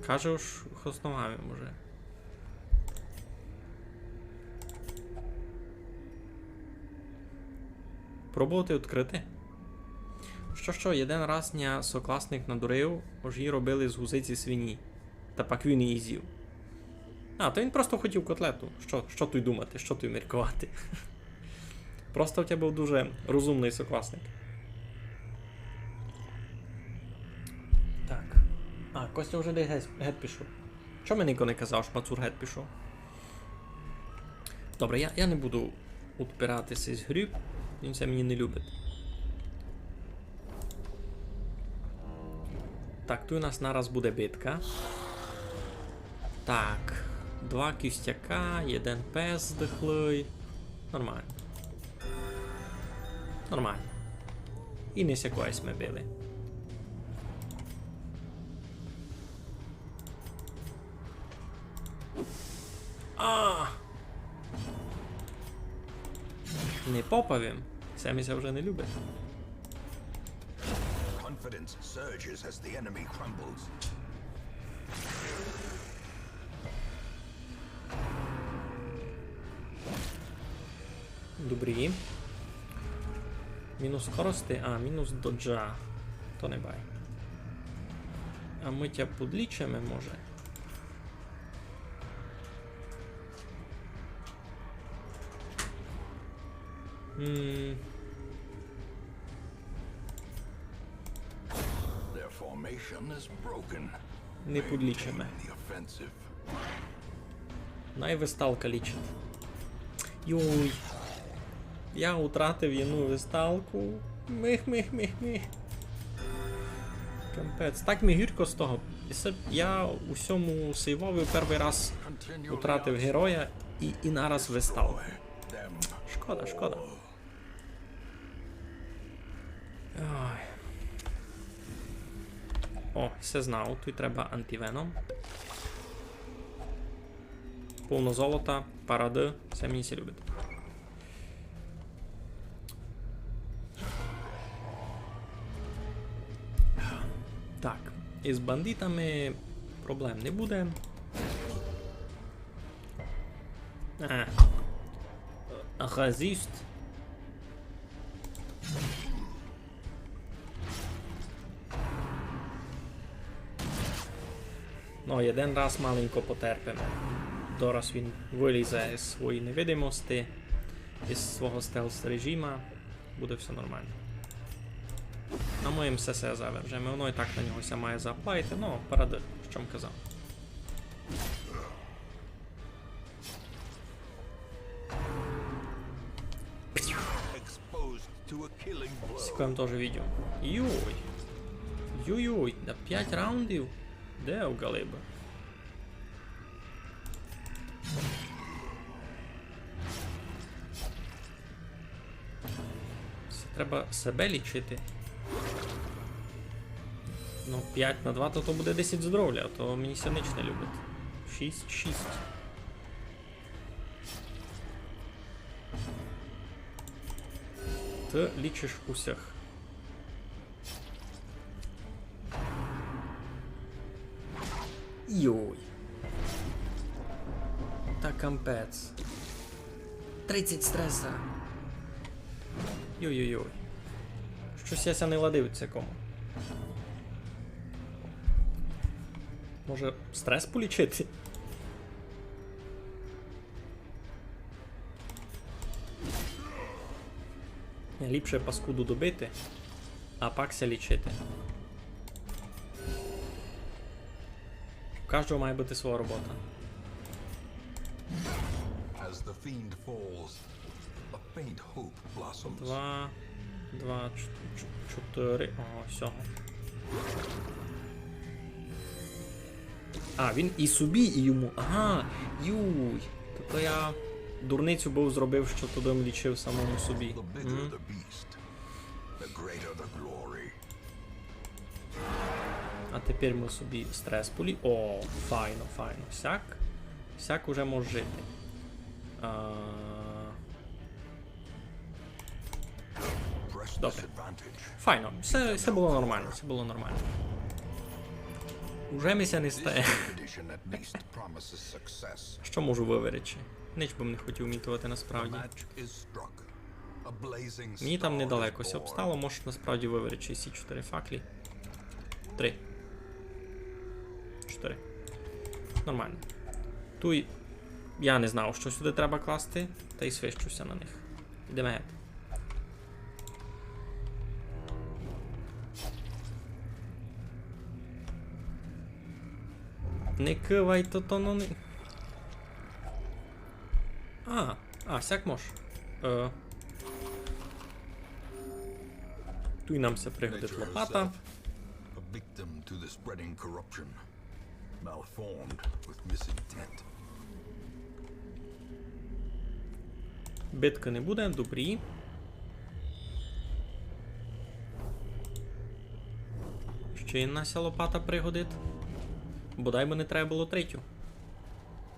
[SPEAKER 1] Каже ж основами може. Пробувати відкрити. Що, один раз ня сокласник надурив, ож її робили з гузиці свині. Та пак він її з'їв. А, то він просто хотів котлету. Що тут думати, що тут міркувати? Просто в тебе був дуже розумний сокласник. Так. А, Костя вже десь геть пішов. Чому мені ніхто не казав, що Мацур геть пішов? Добре, я не буду відпиратися з гріб. Він це мені не любить. Так, тут у нас нараз буде битка. Так. 2 кістяка, 1 пес здихлий. Нормально. Нормально. І не сякось ми били. А! Не попавим. Семіся вже не любить.
[SPEAKER 2] Confidence surges as the enemy crumbles.
[SPEAKER 1] Добрі. Мінус скорости, а, мінус доджа. То не бай. А ми тя подлічимо, може.
[SPEAKER 2] Their formation is broken.
[SPEAKER 1] Не подлічимо.
[SPEAKER 2] The offensive.
[SPEAKER 1] Найвисталка лічить. Йой. Я втратив одну висталку. Мих. Капець. Так мені гірко з того. Я у всьому сейвові перший раз
[SPEAKER 2] Continue
[SPEAKER 1] втратив героя і нараз висталку.
[SPEAKER 2] them.
[SPEAKER 1] Шкода. Ой. О, все знав, тут треба антивеном. Повно золота, паради, це мені всі любить. Так, із бандитами проблем не буде. Газіст. Ну, один раз маленько потерпимо. Дораз він вилізе з своєї невидимості, із свого стелс-режима. Буде все нормально. На моїм СС завержемо. Воно і так на нього ся має заплайти, ну, паради, що вам казав.
[SPEAKER 2] to a killing blow.
[SPEAKER 1] Сікаємо теж відео. Йой. Йой-йой, на 5 раундів? Де у Галиба? Це треба себе лічити. Ну, 5 на 2, то буде 10 здоров'я, а то мені ся ніч не любить. 6-6. Ти лічиш усіх. Йой. Та кампець. 30 стреса. Йой-йой-йой. Щось я ся не ладив в цьому. Може, стрес полічити? Ліпше паскуду добити, а пакся лічити. У кожного має бути своя робота.
[SPEAKER 2] As the fiend falls, a faint hope blossoms.
[SPEAKER 1] 2, 4. О, всього. А, він і собі, і йому. Ага, юй. Тобто я дурницю був зробив, що туди лічив самому собі.
[SPEAKER 2] The bigger the beast, the greater the glory.
[SPEAKER 1] А тепер ми собі стрес полі. О, файно, файно. Сяк уже може жити.
[SPEAKER 2] Press
[SPEAKER 1] Добре.
[SPEAKER 2] disadvantage.
[SPEAKER 1] Файно, все було нормально, все було нормально. Уже мися не стає.
[SPEAKER 2] Condition at least promises success.
[SPEAKER 1] Що можу вивірити? Ніч би не хотів мітувати
[SPEAKER 2] The
[SPEAKER 1] насправді.
[SPEAKER 2] match is struck. A blazing
[SPEAKER 1] Мені там
[SPEAKER 2] star
[SPEAKER 1] недалеко
[SPEAKER 2] is
[SPEAKER 1] ся
[SPEAKER 2] born.
[SPEAKER 1] обстало, можеш насправді вивірити ці 4 факлі. 3. 4. Нормально. Туй. Я не знав, що сюди треба класти, та й свищуся на них. Йдемо геть. Не кивай, то ну не. Сяк мож. Туй нам се пригодить
[SPEAKER 2] Nature
[SPEAKER 1] лопата.
[SPEAKER 2] herself, a victim to the spreading corruption, malformed with misintent.
[SPEAKER 1] Битки не буде, добрі. Ще одна ся лопата пригодить. Бодай би не треба було третю.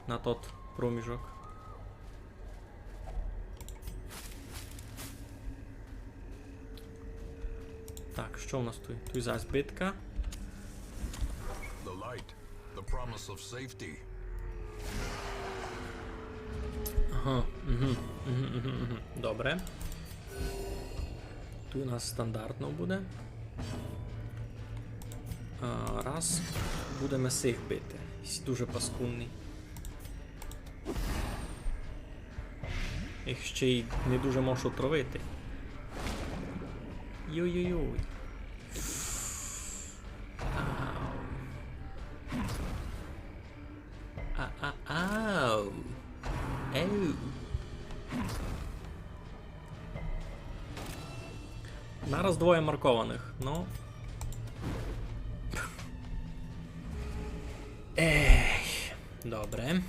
[SPEAKER 1] На тот проміжок. Так, що в нас тут? Тут зараз битка.
[SPEAKER 2] The light, the promise of safety.
[SPEAKER 1] Ага, добре. Тут у нас стандартно буде. Раз. Будемо сих бити. Дуже паскудний. Їх ще й не дуже можу отровити. Йой-йой-йой. Ау. Еу. Нараз двоє маркованих, ну. Ех, добре.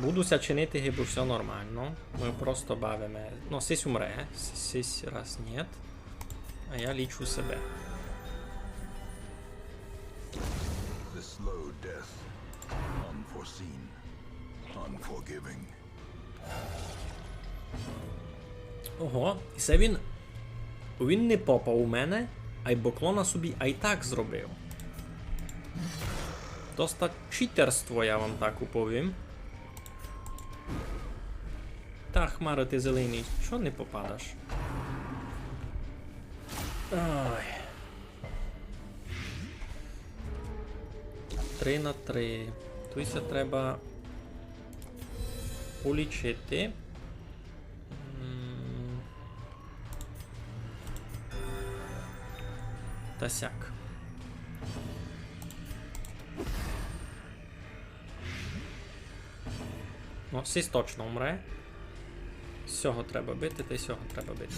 [SPEAKER 1] Будуся чинити гибу, все нормально. Ми просто бавимо. Ну, сись умре, сись раз нет. А я лічу себе.
[SPEAKER 2] The slow death, unforeseen, unforgiving.
[SPEAKER 1] Ого, і це він. Він не попав у мене, а й боклона собі а й так зробив. Доста читерство, я вам так уповім. Та, Хмаро, ти зелений, що не попадаш? Ой. 3 на 3. Туйся треба полічити. Та сяк. Ну, сись точно умре. Сього треба бити, та й сього треба бити.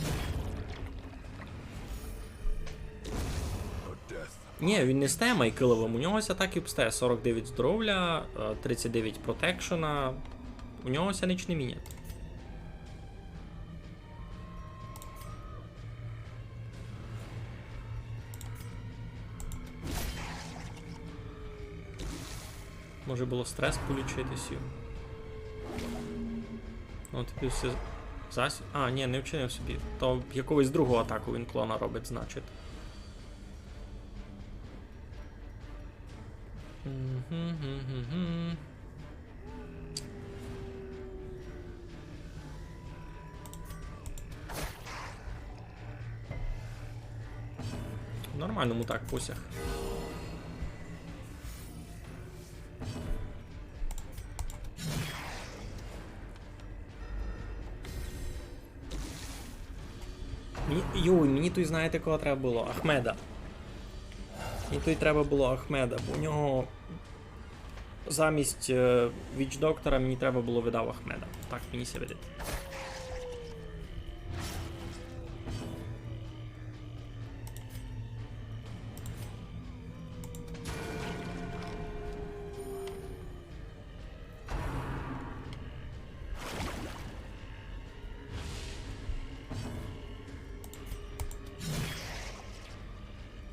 [SPEAKER 2] A death
[SPEAKER 1] Ні, він не стає майкиловим, у нього ся так і обстає. 49 здоров'я, 39 протекшена. У нього ся ніч не міняє. Може було стрес полічитись. Ну, тобі все А, ні, не вчинив собі. То якогось другого атаку він клона робить, значить. Нормальному так посяг. Мені тут знаєте кого треба було? Ахмеда. Мені тут треба було Ахмеда, бо у нього замість Віч Доктора мені треба було видав Ахмеда. Так, мені ся видить.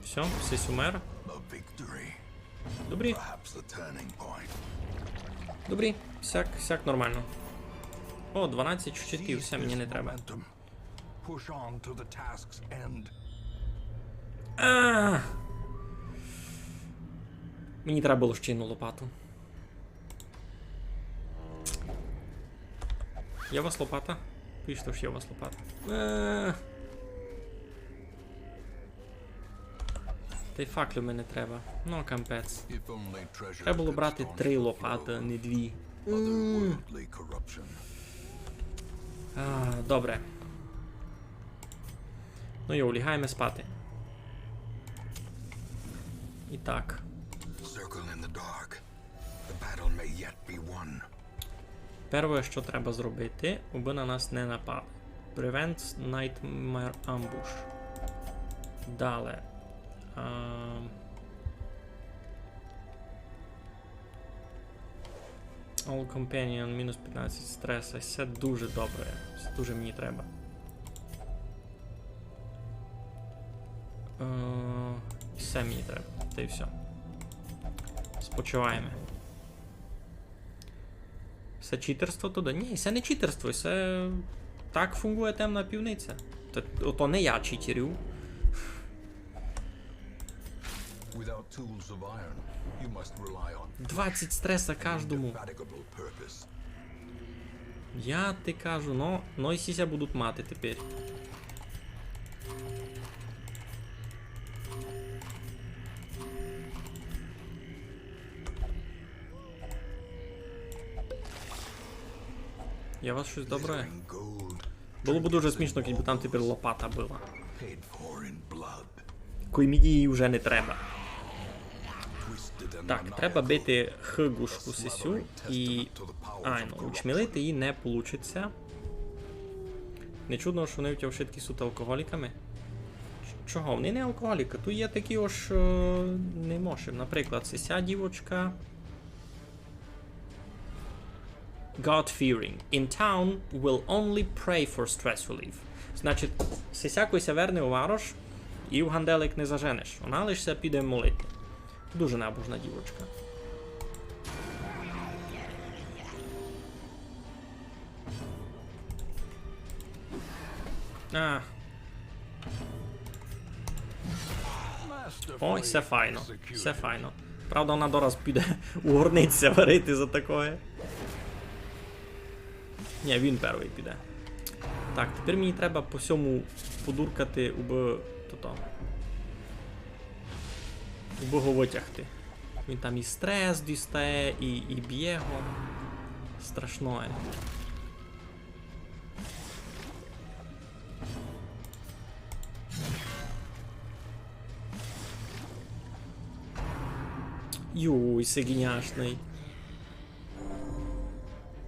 [SPEAKER 1] Все, Сись умер.
[SPEAKER 2] a victory,
[SPEAKER 1] Добрі,
[SPEAKER 2] perhaps the turning point.
[SPEAKER 1] добрі, всяк нормально. О, 12 щитів, все мені не треба.
[SPEAKER 2] Momentum. Push on to the task's end.
[SPEAKER 1] Мені треба було ще одну лопату. Є у вас лопата? Пишіть, що є у вас лопата. Та й факлю мені треба. Ну, кампець.
[SPEAKER 2] If only treasure
[SPEAKER 1] Треба було
[SPEAKER 2] could
[SPEAKER 1] брати
[SPEAKER 2] staunch
[SPEAKER 1] 3
[SPEAKER 2] the
[SPEAKER 1] лопати, а
[SPEAKER 2] flow
[SPEAKER 1] не 2.
[SPEAKER 2] of otherworldly corruption.
[SPEAKER 1] Добре. Ну йо, лягаємо спати. І так.
[SPEAKER 2] Circle in the dark. The battle may yet be won.
[SPEAKER 1] Перше, що треба зробити, аби на нас не напали. Prevent Nightmare Ambush. Далі. All Companion, мінус 15 стреса. Все дуже добре. Все дуже мені треба. Все мені треба. Та й все. Спочиваємо. Це читерство туди? Ні, це не читерство, це так фунгує темна півниця. Ото не я читерю.
[SPEAKER 2] Without tools of iron, you must rely on
[SPEAKER 1] 20 стреса кожному.
[SPEAKER 2] indefatigable purpose.
[SPEAKER 1] Я ти кажу, но і сіся будуть мати тепер. Я вас щось добре.
[SPEAKER 2] Glittering gold,
[SPEAKER 1] Було б дуже смішно, якби там тепер лопата була.
[SPEAKER 2] paid for in blood.
[SPEAKER 1] Кої мені її вже не треба.
[SPEAKER 2] Twisted and
[SPEAKER 1] Так, треба бити хигушку сисю і... ну, учмілити її не получиться. Не чудно, що вони втягши такі суть алкоголіками. Чого? Вони не алкоголіки. Тут є такі ось не можемо. Наприклад, сися дівочка. God-fearing. In town will only pray for stress relief. Значить, сисякуйся верне у варош і в ганделик не заженеш. Вона лише піде молити. Дуже набожна дівочка. Ой, все файно. Все файно. Правда, вона дораз піде у горниця варити за такое. Ні, він перший піде. Так, тепер мені треба по всьому подуркати уби го витягти. Він там і стрес дістає, і б'є його. Страшно. Юй, це геніашний.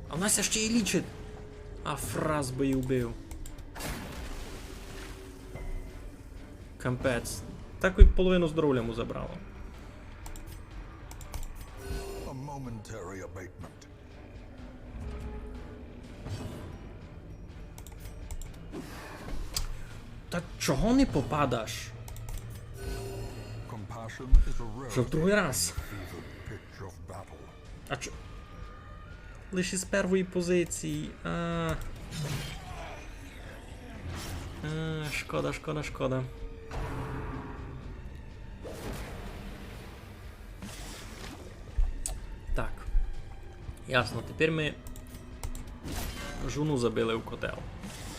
[SPEAKER 1] А в нас ще й лічить. А фраз би й убив. Кампець. Так і половину здоров'я йому забрало.
[SPEAKER 2] A momentary abatement.
[SPEAKER 1] Та чого не попадаш?
[SPEAKER 2] Compassion is a
[SPEAKER 1] Вже в
[SPEAKER 2] rarity
[SPEAKER 1] другий раз.
[SPEAKER 2] fevered pitch of battle.
[SPEAKER 1] А чо? Лише з першої позиції. Шкода, шкода, шкода. Так. Ясно, тепер ми жуну забили в котел.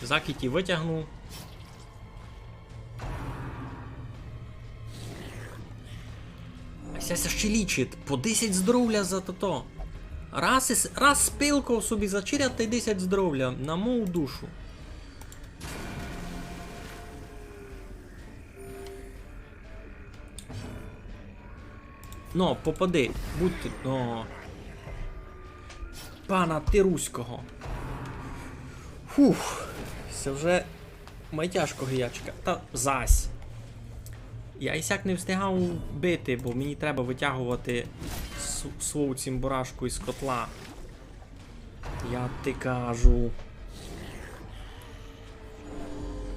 [SPEAKER 1] Закіті витягнув. Ася ще лічить. По 10 здоров'я за то. Раз спилков собі зачиряти й 10 здоров'я. На мою душу. Ну, попади. Будьте. О. Пана Тируського. Фух. Це вже майтяжко гіячка. Та зась. Я і сяк не встигав бити, бо мені треба витягувати свою цимбурашку із котла. Я ти кажу.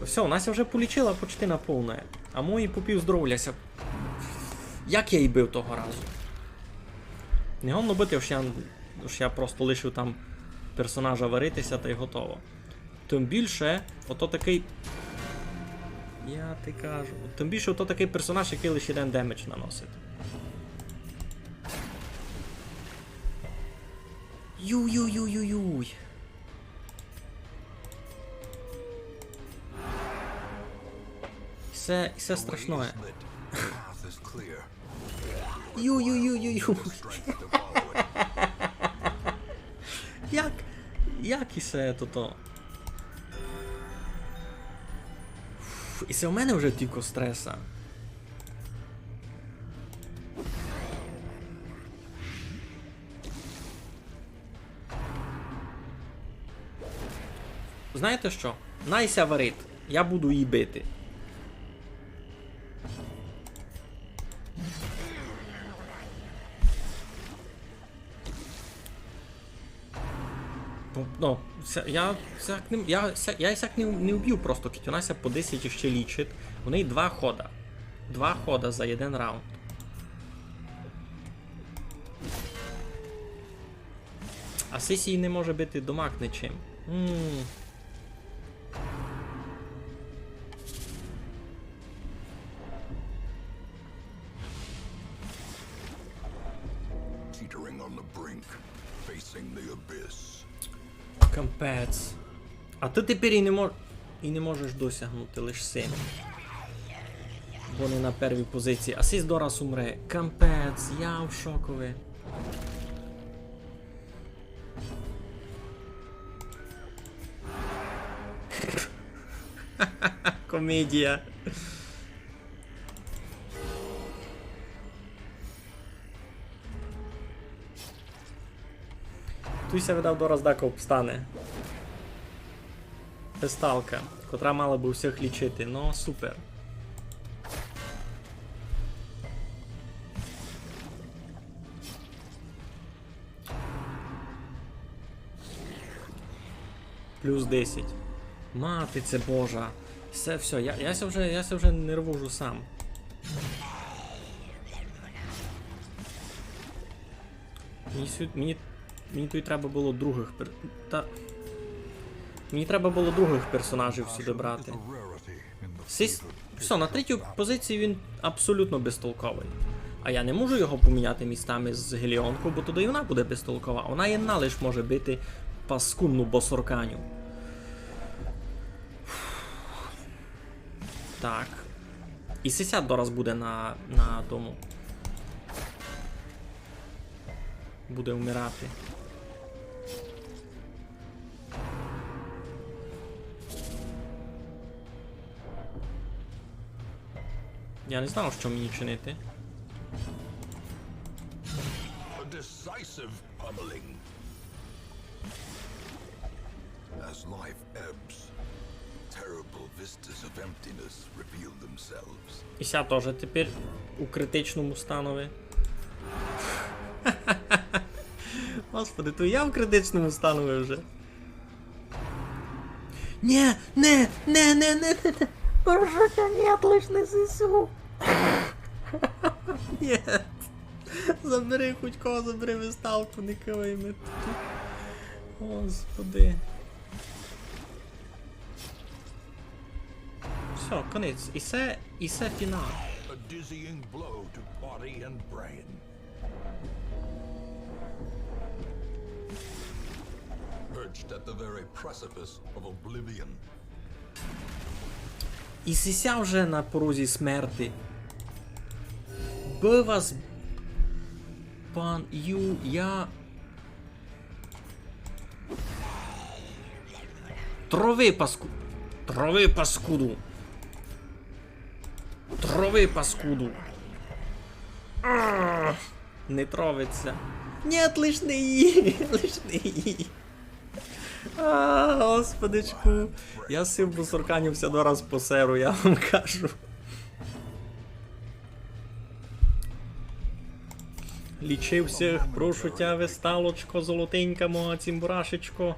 [SPEAKER 1] Все, у нас вже полічила почти на повне. А мої попів здоровляся. Як я її бив того разу? Не гонно бити, що я просто лишив там персонажа варитися та й готово. Тим більше, ото такий... Я ти кажу. Тим більше ото такий персонаж, який лише один демедж наносить. Юй-юй-юй-юй-юй. Все страшне.
[SPEAKER 2] The way is lit. The path is clear.
[SPEAKER 1] Юй-юй-юй-юй-юй.
[SPEAKER 2] Strength to follow it.
[SPEAKER 1] Як і все то? І це у мене вже тільки стреса. Знаєте що? Найся варить. Я буду її бити. Ну, я сяк не вб'ю просто Кітюнася по 10 ще лічить. У неї 2 хода. 2 хода за 1 раунд. А сесії не може бити домак нічим.
[SPEAKER 2] Teetering on the brink, facing the abyss.
[SPEAKER 1] Кампець. А ти тепер і не можеш досягнути лише 7. Бо не на первій позиції. А сись дораз умре. Кампець, я в шокові. Комедія. Туйся видав дораз дако встане. Песталка, котра мала би всіх лічити, ну супер. Плюс 10. Матице Божа. Все, я ся вже нервужу сам. Мені тут треба було других Мені треба було других персонажів сюди брати.
[SPEAKER 2] A rarity in the
[SPEAKER 1] Все, на третю позицію він абсолютно безтолковий. А я не можу його поміняти містами з Геліонку, бо туди і вона буде безтолкова. Вона єдна лиш може бити паскудну босорканю. Так. І 60 дораз буде на тому. Буде вмирати. Я не знав, що мені чинити.
[SPEAKER 2] A decisive pummeling. As life ebbs, terrible vistas of emptiness reveal themselves.
[SPEAKER 1] І ся теж тепер у критичному станові. Господи, то я в критичному станові вже. Не. Прошу тебя, нет, лиш не сисю. Нет. Забери хоть кого, забери виставку, не кивай мене тут. Господи. Все, конець. І це фінал.
[SPEAKER 2] A dizzying blow to body and brain. Perched at the very precipice of oblivion.
[SPEAKER 1] І сися вже на порозі смерти. Би вас... Пан Ю, я... Трови паскуду. Трови паскуду. Трови паскуду. Не тровиться. Нет, лиш не їй. Лиш не їй. Господичку. Я сив бусурканівся до раз по серу, я вам кажу. Лічив всіх, прошу тя, весталочко, золотенька мого цімбурашечко.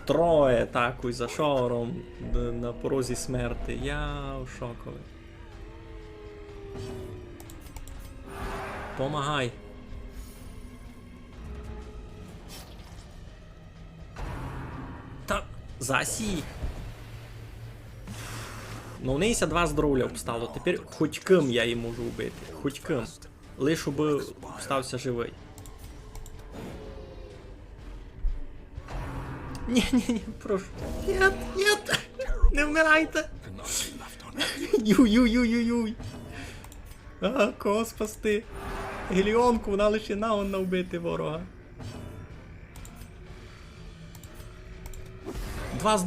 [SPEAKER 1] Троє, так, за шором на порозі смерти. Я в шокові. Помагай. Та, засій. Ну, в неї 2 здоров'я обстало. Тепер хоч ким я її можу вбити. Хоч ким. Лиш би стався живий. Ні, прошу. Нет. Не вмирайте. Юй. А, кого спасти? Геліонку, вона лише на вбити ворога. 2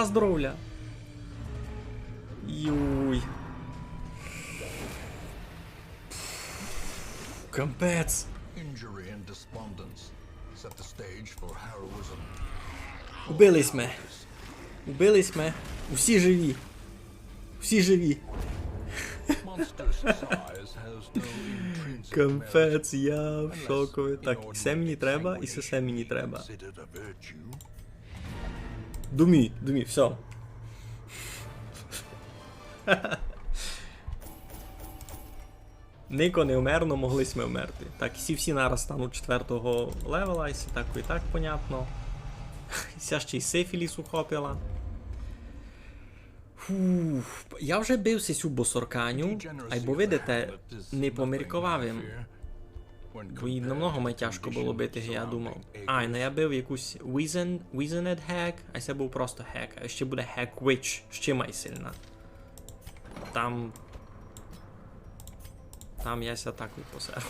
[SPEAKER 1] здоров'я. Юй. Капець.
[SPEAKER 2] Injury and despondence set the stage for heroism.
[SPEAKER 1] Убились ми. Усі живі.
[SPEAKER 2] Monstrous size has no intrinsic
[SPEAKER 1] Капець, я в
[SPEAKER 2] merit
[SPEAKER 1] шокові.
[SPEAKER 2] unless
[SPEAKER 1] Так, і все мені треба, і все мені треба.
[SPEAKER 2] considered a virtue.
[SPEAKER 1] Думі, все. Нико не вмер, но могли ми вмерти. Так, всі нараз стануть 4-го левела, і так понятно. Ся ще й сифіліс ухопила. Фух, я вже бився цю босорканю, а й бо видите, не поміркував їм. Бо їй намного тяжко було бити, я думав. А, ну я бив якусь Wizened Hack, а це був просто Hack, а ще буде Hack Witch, ще майсильна. Там яся так посеру.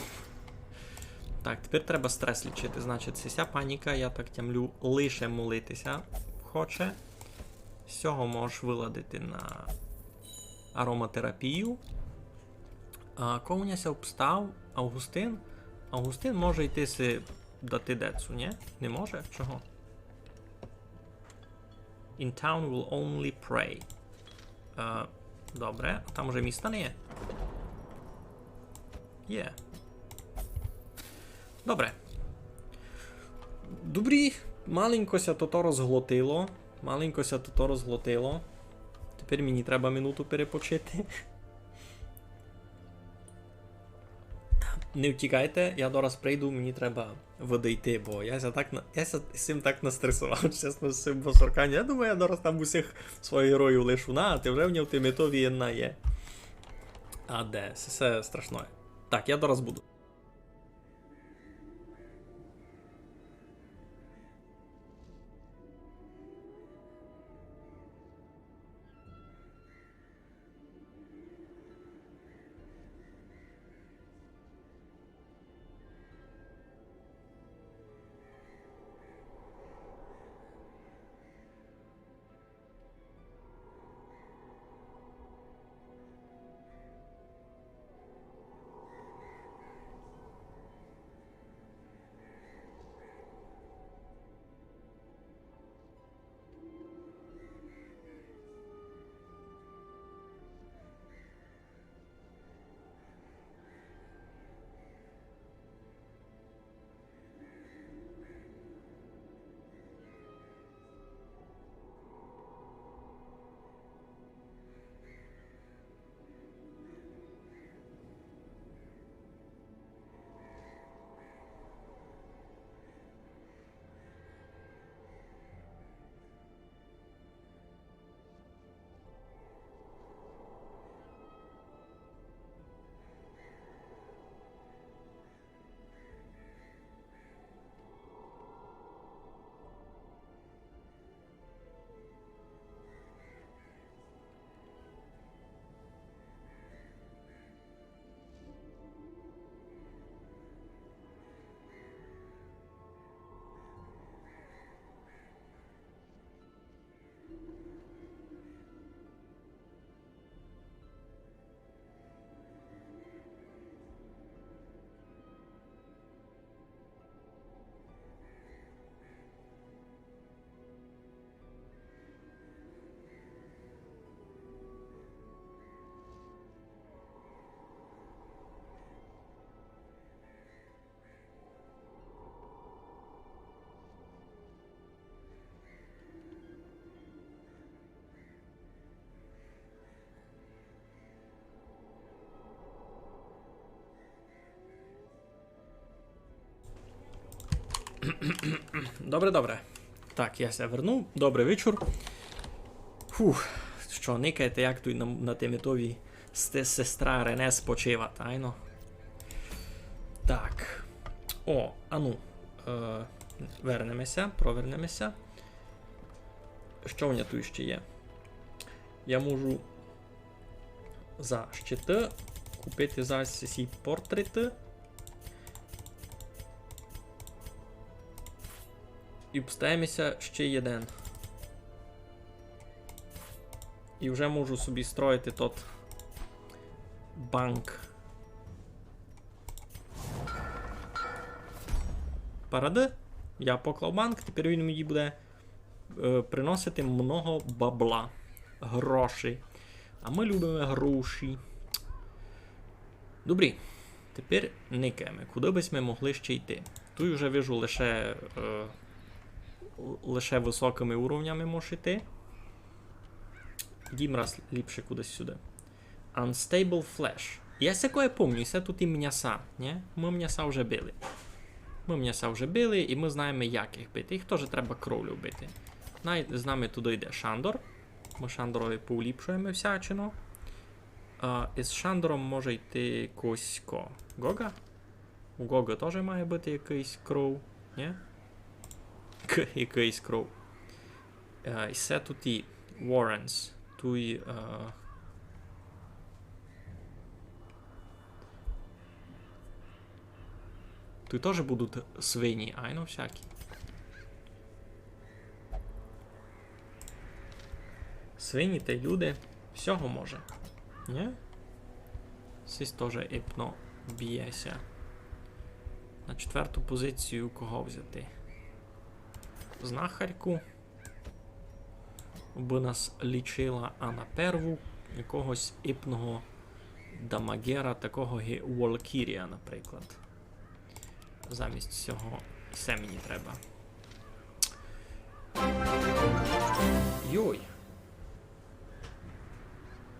[SPEAKER 1] Так, тепер треба стрес лічити. Значить, ця паніка, я так тямлю, лише молитися хоче. З цього можеш виладити на ароматерапію. Ковняся обстав. Августин. Августин може йти си дати децу, ні? Не може? Чого? In town will only pray. Добре, а там уже міста не є? Є. Добре. Добрі. Маленькося то розглотило. Тепер мені треба минуту перепочити. Не втікайте, я дораз прийду, мені треба видійти, бо я з цим так настресував, чесно, з цим босорканням. Я думаю, я дораз там усіх своїх героїв лишу. А ти вже в нього тимитові одна є. А де? Це страшно. Так, я дораз буду. Добре, добре. Так, я ся вернув. Добрий вечір. Фух, що, никаєте, як тут на тимітові сестра Рене спочива, тайно? Так. О, ану. Провернемося. Що в мене тут ще є? Я можу за щити купити зараз ці портрети. І вставимося ще один. І вже можу собі строїти тот банк. Паради. Я поклав банк, тепер він мені буде приносити много бабла. Гроші. А ми любимо гроші. Добрі. Тепер никаємо. Куди б ми могли ще йти? Тут вже вижу лише високими уровнями можеш йти. Йдім раз ліпше кудись сюди. Unstable Flash. Я сякое помню, це тут і м'яса, не? Ми м'яса вже били, і ми знаємо, як їх бити. Їх теж треба кровлю бити. З нами туди йде Шандор. Ми Шандорові поуліпшуємо всячину. Із Шандором може йти Косько. Гога? У Гога теж має бути якийсь кров, не? Якийсь кров. І це тут і Warrens. Тут і... Тут теж будуть свині, айно всякі. Свині та люди всього може. Не? Сись теж іпно б'єся. На 4-ту позицію кого взяти? Знахарку. Би нас лічила, а на перву якогось іпного дамагера, такого Волкірія, наприклад. Замість цього все мені треба. Йой.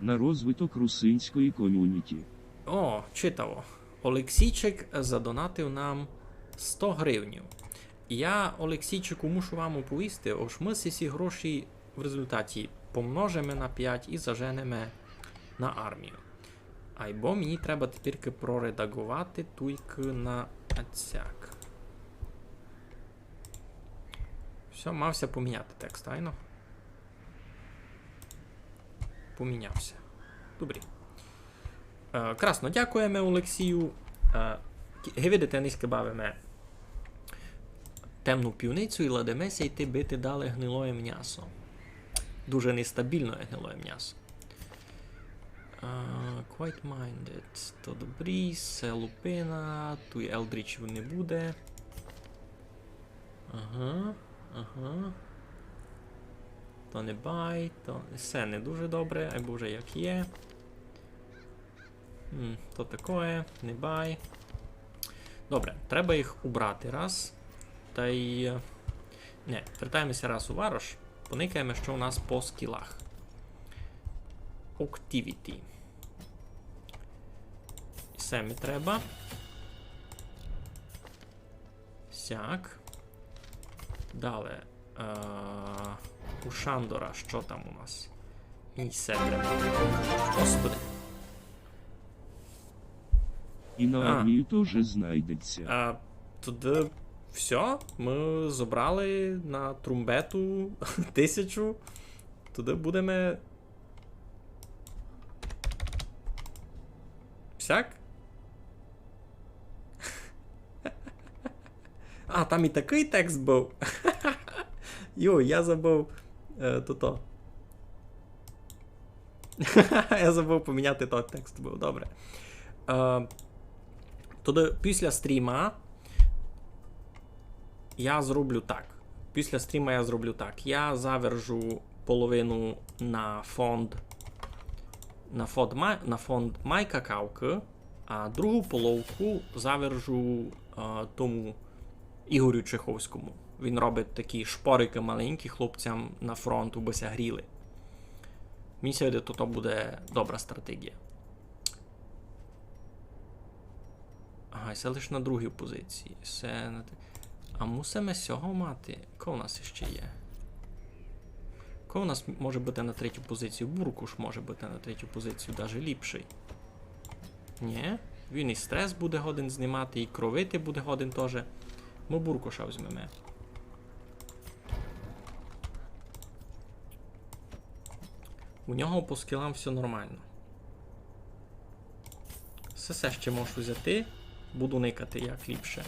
[SPEAKER 4] На розвиток русинської ком'юніті.
[SPEAKER 1] О, читаво. Олексійчик задонатив нам 100 гривнів. Я, Олексійчику, мушу вам оповісти, ось ми ці гроші в результаті помножимо на 5 і заженемо на армію. Айбо мені треба тепер проредагувати туйк на отсяк. Все, мався поміняти текст, айно? Помінявся. Добрі. Красно, дякуємо Олексію. Видите, низько бавимо темну півницю і ладемеся йти бити далі гнилое м'ясо. Дуже нестабільне гнилое м'ясо. Quite minded. То добрі, це лупина, тут Елдрічів не буде. Ага. То не бай, то все не дуже добре, або вже як є. То таке, не бай. Добре, треба їх убрати раз. Та й... Не, вертаємося раз у Варош. Поникаємо, що у нас по скілах. Activity. Все ми треба. Сяк. Далі. У Шандора, що там у нас? І все треба. Господи.
[SPEAKER 4] І на армію теж знайдеться.
[SPEAKER 1] Туди все. Ми забрали на трумбету 1000. Туди будемо... Всяк? А, там і такий текст був. Йо, я забув то. Я забув поміняти той текст був, добре. Тоді після стріма я зроблю так. Я завержу половину на фонд MyKakao, а другу половку завержу тому Ігорю Чеховському. Він робить такі шпорики маленькі хлопцям на фронту, би ся гріли. Мені сьогодні то буде добра стратегія. Ага, це лише на другій позиції. А мусимо цього мати. Ко у нас ще є? Ко у нас може бути на третю позицію? Буркуш може бути на третю позицію, навіть ліпший. Ні? Він і стрес буде годин знімати, і кровити буде годин теж. Ми буркуша візьмемо. У нього по скілам все нормально. Все ще можу взяти. Буду никати як ліпше.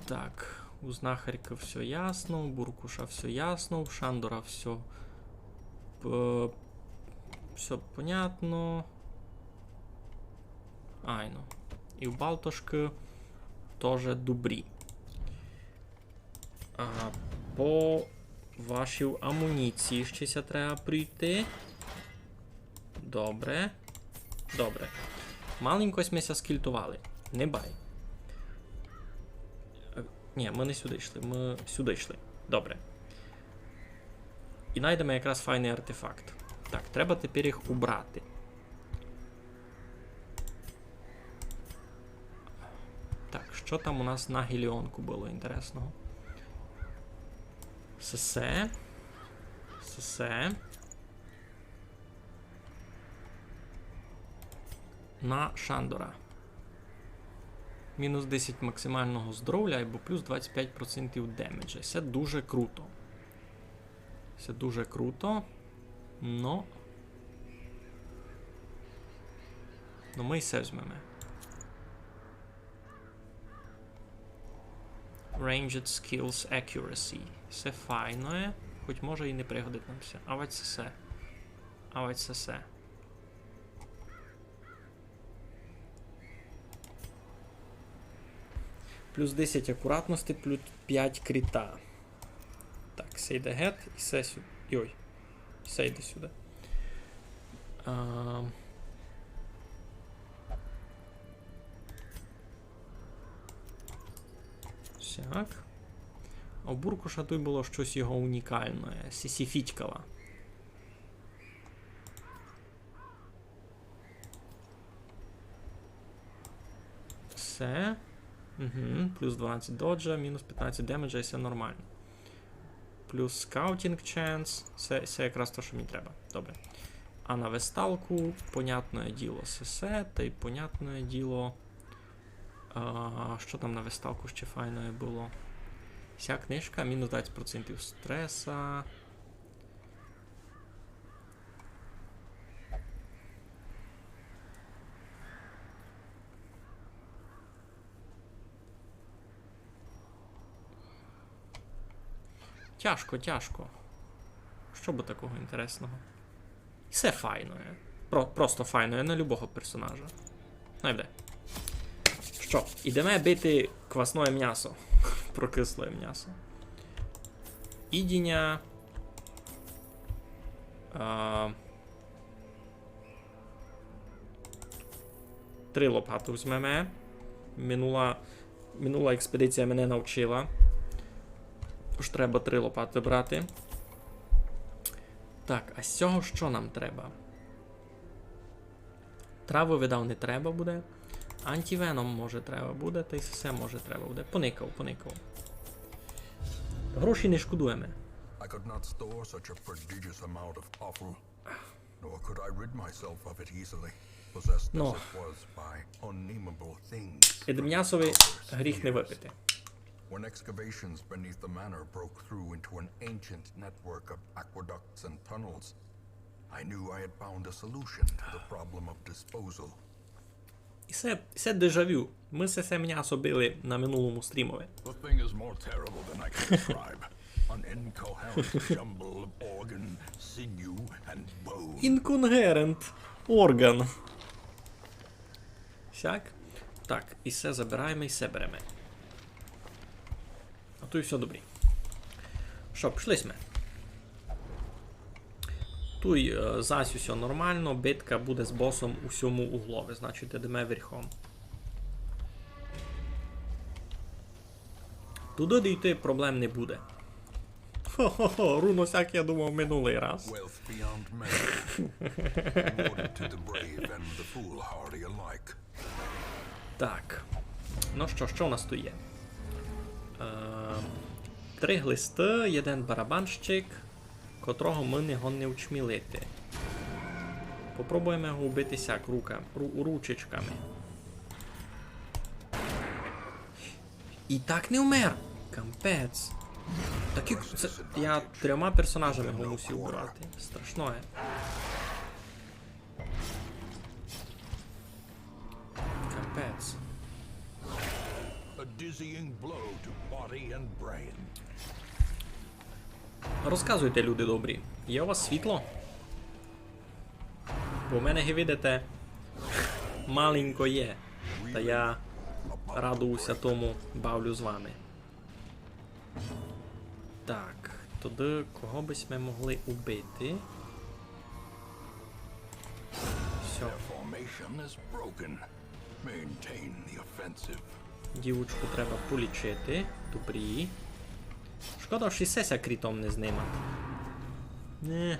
[SPEAKER 1] Так, у знахарька все ясно, у Буркуша все ясно, у Шандора все... все понятно. Айно. І у Балтошки теж добрі. А по вашій амуніції ще треба прийти. Добре. Добре. Маленькось ми ся скільтували. Не бай. Ні, ми не сюди йшли, ми сюди йшли. Добре. І знайдемо якраз файний артефакт. Так, треба тепер їх убрати. Так, що там у нас на геліонку було інтересного? Сесе. Сесе. На Шандора. Мінус 10 максимального здоров'я або плюс 25% демеджа. Це дуже круто. Це дуже круто. Но ми і це візьмемо. Ranged Skills Accuracy. Це файно. Хоч може і не пригодить нам все. Авать це. Авать це. Плюс 10 акуратності, плюс 5 кріта. Так, сейде гет і се сюди. Йой. Сейде сюди. Так. А у Буркуша тут було щось його унікальне. Сісіфітькала. Все. Угу. Плюс 12 доджа, мінус 15 демеджа, і все нормально. Плюс скаутінг ченс. Це якраз те, що мені треба. Добре. А на весталку, понятне діло, сесе, та й понятне діло. Що там на весталку ще файне було? Вся книжка, мінус 20% стреса. Тяжко. Що би такого інтересного? Все файно. Просто файно на любого персонажа. Найде. Що, ідемо бити квасне м'ясо. Прокисле м'ясо. Ідіння. 3 лопату візьмемо. Минула експедиція мене навчила. Тож треба 3 лопати брати. Так, а з цього що нам треба? Траву видав не треба буде. Антивеном може треба буде, та й все може треба буде. Поникав. Гроші не шкодуємо.
[SPEAKER 2] I could not store such a prodigious amount of offal, nor could I rid myself of it easily, possessed as it was by unnameable things.
[SPEAKER 1] Едм'ясовий гріх не випити.
[SPEAKER 2] When excavations beneath the manor broke through into an ancient network of aqueducts and tunnels, I knew I had found a solution to the problem of disposal.
[SPEAKER 1] І це дежавю. Ми це м'ясо били на минулому стрімові.
[SPEAKER 2] The thing is more terrible than I can describe. An incoherent jumble of organ, sinew, and bone.
[SPEAKER 1] Інконгерент. Орган. Сяк. Так, і все забираємо, і все беремо. А то і все добре. Що, пішли ми. Тут зась усе нормально, битка буде з босом у всьому углові, значить йдемо верхом. Туди дійти проблем не буде. Хо-хо-хо, руносяк, я думав, минулий раз.
[SPEAKER 2] Wealth beyond measure, awarded to the brave and the foolhardy alike.
[SPEAKER 1] Так. Ну що у нас тут є? 3 глисти, 1 барабанщик, котрого ми не гонне учмілити. Попробуємо його убити сяк ручечками. І так не вмер! Кампець. Такі... Це... Я 3 персонажами його мусив убирати. Страшно є. Кампець.
[SPEAKER 2] A dizzying blow to body and brain.
[SPEAKER 1] Розказуйте, люди добрі, є у вас світло? Бо в мене, видите, маленько є. Та я радуюся тому, бавлю з вами. Так, тоді кого бись ми могли убити? Все.
[SPEAKER 2] Formation is broken. Maintain the offensive.
[SPEAKER 1] Дівочку треба полічити. Добрі. Шкода, що і сеся крітом не знимати. Не.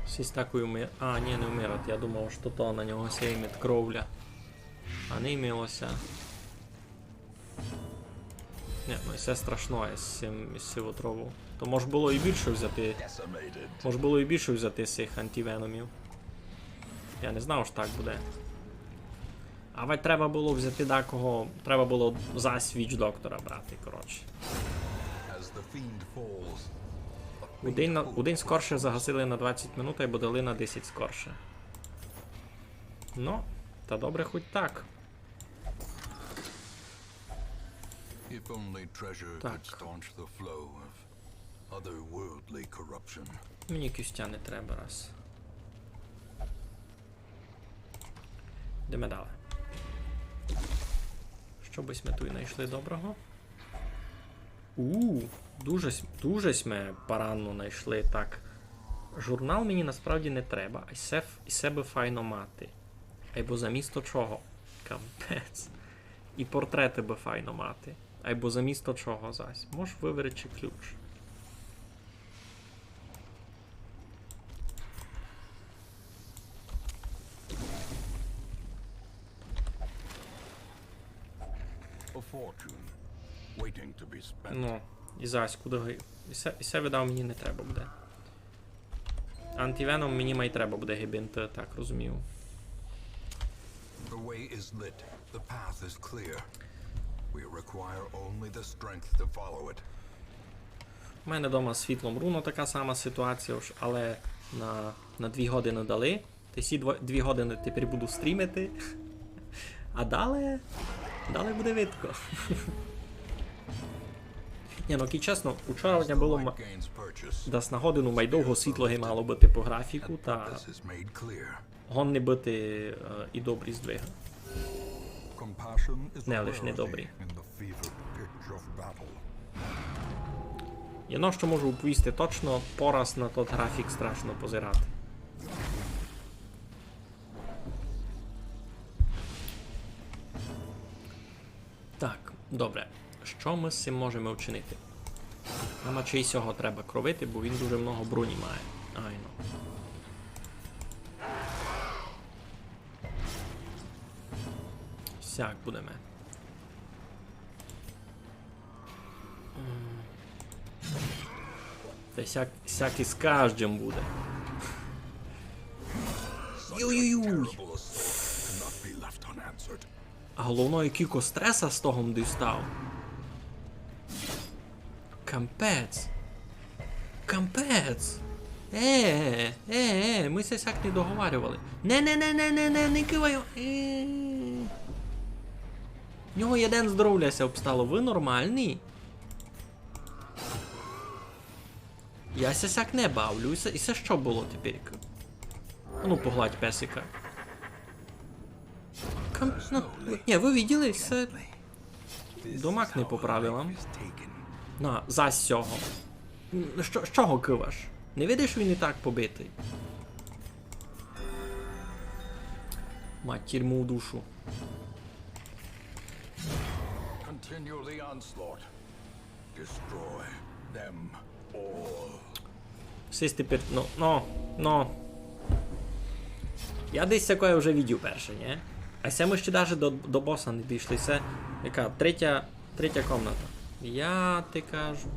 [SPEAKER 1] Сісь такою вмир... А, ні, не вмирать. Я думав, що то на нього сеймить кровля. А не імілося. Ні, ну і все страшно із сивотрову. То може було і більше взяти. Може було і більше взяти з цих антивеномів. Я не знав, що так буде. А треба було взяти декого. Треба було за свіч доктора брати, коротше. У день скорше загасили на 20 минут, а дали на 10 скорше. Ну, та добре хоч так.
[SPEAKER 2] If only treasure
[SPEAKER 1] Так.
[SPEAKER 2] could staunch the flow of otherworldly corruption.
[SPEAKER 1] Мені кістя не треба раз. Йдемо далі. Що бись ми тут знайшли доброго? Дуже сме паранно знайшли. Так. Журнал мені насправді не треба, а і себе файно мати. Або замісто чого? Кампець. І портрети би файно мати. Або замісто чого зась. Можеш виберечи ключ.
[SPEAKER 2] A fortune waiting to be spent.
[SPEAKER 1] Ну, і зась, куди ги. І се видав мені не треба буде. Антивеном мені май треба буде гибінти, так розумію.
[SPEAKER 2] The way is lit. The path is clear. We require only the strength to follow it.
[SPEAKER 1] У мене вдома з світлом руно така сама ситуація, але на 2 години дали. Та всі 2 години тепер буду стрімити. А далі буде видко. Ні, ну чесно, учора
[SPEAKER 2] The
[SPEAKER 1] було
[SPEAKER 2] light gains purchase.
[SPEAKER 1] десь на годину май довго світло мало бути по графіку, та
[SPEAKER 2] Purpose is made clear.
[SPEAKER 1] гон не бути і добрі здвиги.
[SPEAKER 2] Compassion is
[SPEAKER 1] Не,
[SPEAKER 2] a
[SPEAKER 1] лиш не
[SPEAKER 2] rarity
[SPEAKER 1] добрі.
[SPEAKER 2] in the fevered pitch of battle.
[SPEAKER 1] Єно, що можу оповісти точно, пораз на тот графік страшно позирати. Так, добре. Що ми з цим можемо вчинити? Нам чийсь його треба кровити, бо він дуже много броні має. Айно. Сяк будемо. Та сяк із кожним буде. Юй-юй-юй.
[SPEAKER 2] Terrible assault cannot be left unanswered.
[SPEAKER 1] А головно, кілько стреса з того дістав. Кампець. Кампець. Ми це сяк не договарювали. Не киваю. В нього один здоровляся обстало. Ви нормальний? Я сяк не бавлю. І це що було тепер? Ну, погладь песика. Ну, ні, ви виділи? Це... Домак не по правилам. На, зась цього. З чого киваш? Не видиш, він і так побитий? Мать, тюрму в душу.
[SPEAKER 2] Continue the onslaught. Destroy them all.
[SPEAKER 1] Всі тепер, ну. Я десь таке вже відео перше, ні? А це ми ще навіть до боса не дійшли. Це яка? Третя комната. Я ти кажу.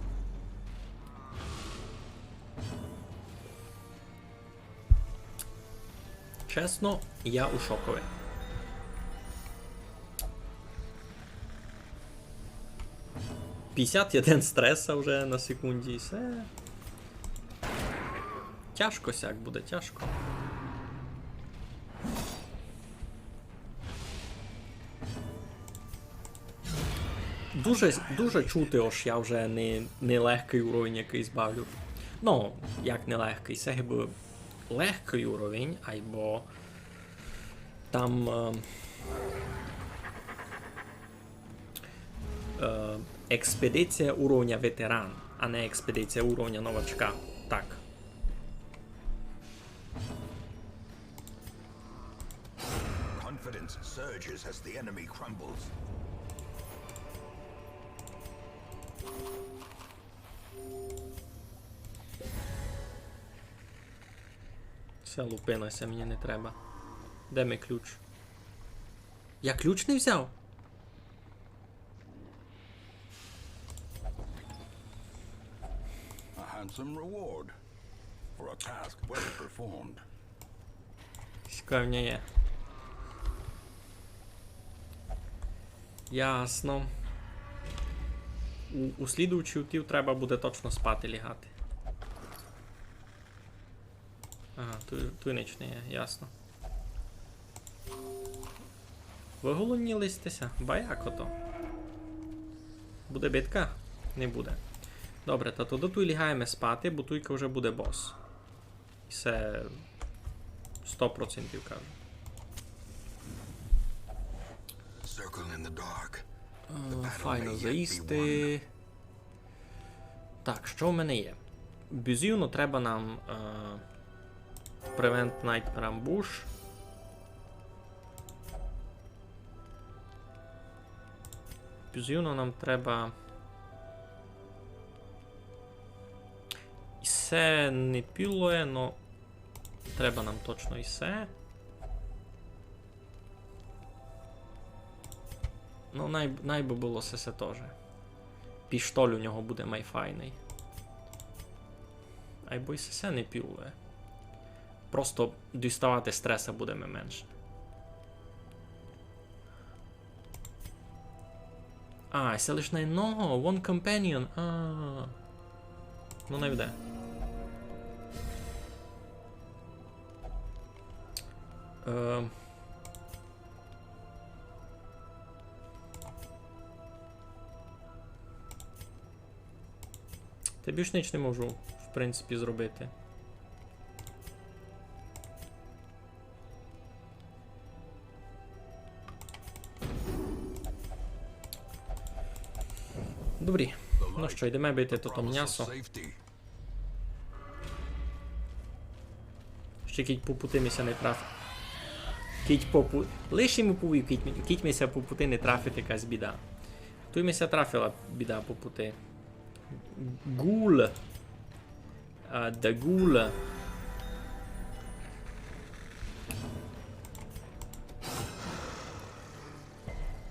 [SPEAKER 1] Чесно, я у шокові. «51 стреса вже на секунді і все. Тяжко сяк буде, тяжко. Дуже чути, ось я вже не легкий уровень якийсь бавлю. Ну, як не легкий, це якби легкий уровень, або там експедиція уровня ветеран, а не експедиція уровня новачка. Так.
[SPEAKER 2] Confidence surges as the enemy crumbles.
[SPEAKER 1] Все, лупинася, мені не треба. Де мій ключ? Я ключ не взяв?
[SPEAKER 2] A handsome reward for a task well performed.
[SPEAKER 1] Цікаві в ній є. Ясно. У слідуючий утів треба буде точно спати лягати. Ага, тут ніч не є, ясно. Ви голоднілистеся? Баяк ото. Буде битка? Не буде. Добре, та тоді тут лягаємо спати, бо туйка вже буде бос. І це 100% кажу.
[SPEAKER 2] Circle in the dark.
[SPEAKER 1] Файно заїсти. Так, що в мене є? Безумно треба нам Prevent Nightmare Ambush. Безумно нам треба. Ісе не пілує, но треба нам точно ісе. Ну, най би було сесе теж. Піштоль у нього буде майфайний. Айбо й сесе не пілує. Просто діставати стреса буде менше. А, це лише на одного, one companion. Ну, не вде. Та більш ніч не можу, в принципі, зробити. Добрі. Ну що, йдемо бити тут м'ясо. Ще кіть по пути мися не трафить. Кіть по пути. Лише йому повів, кіть мися по пути не трафить якась біда. Тут мися трафила біда по пути. Гул. Да гула.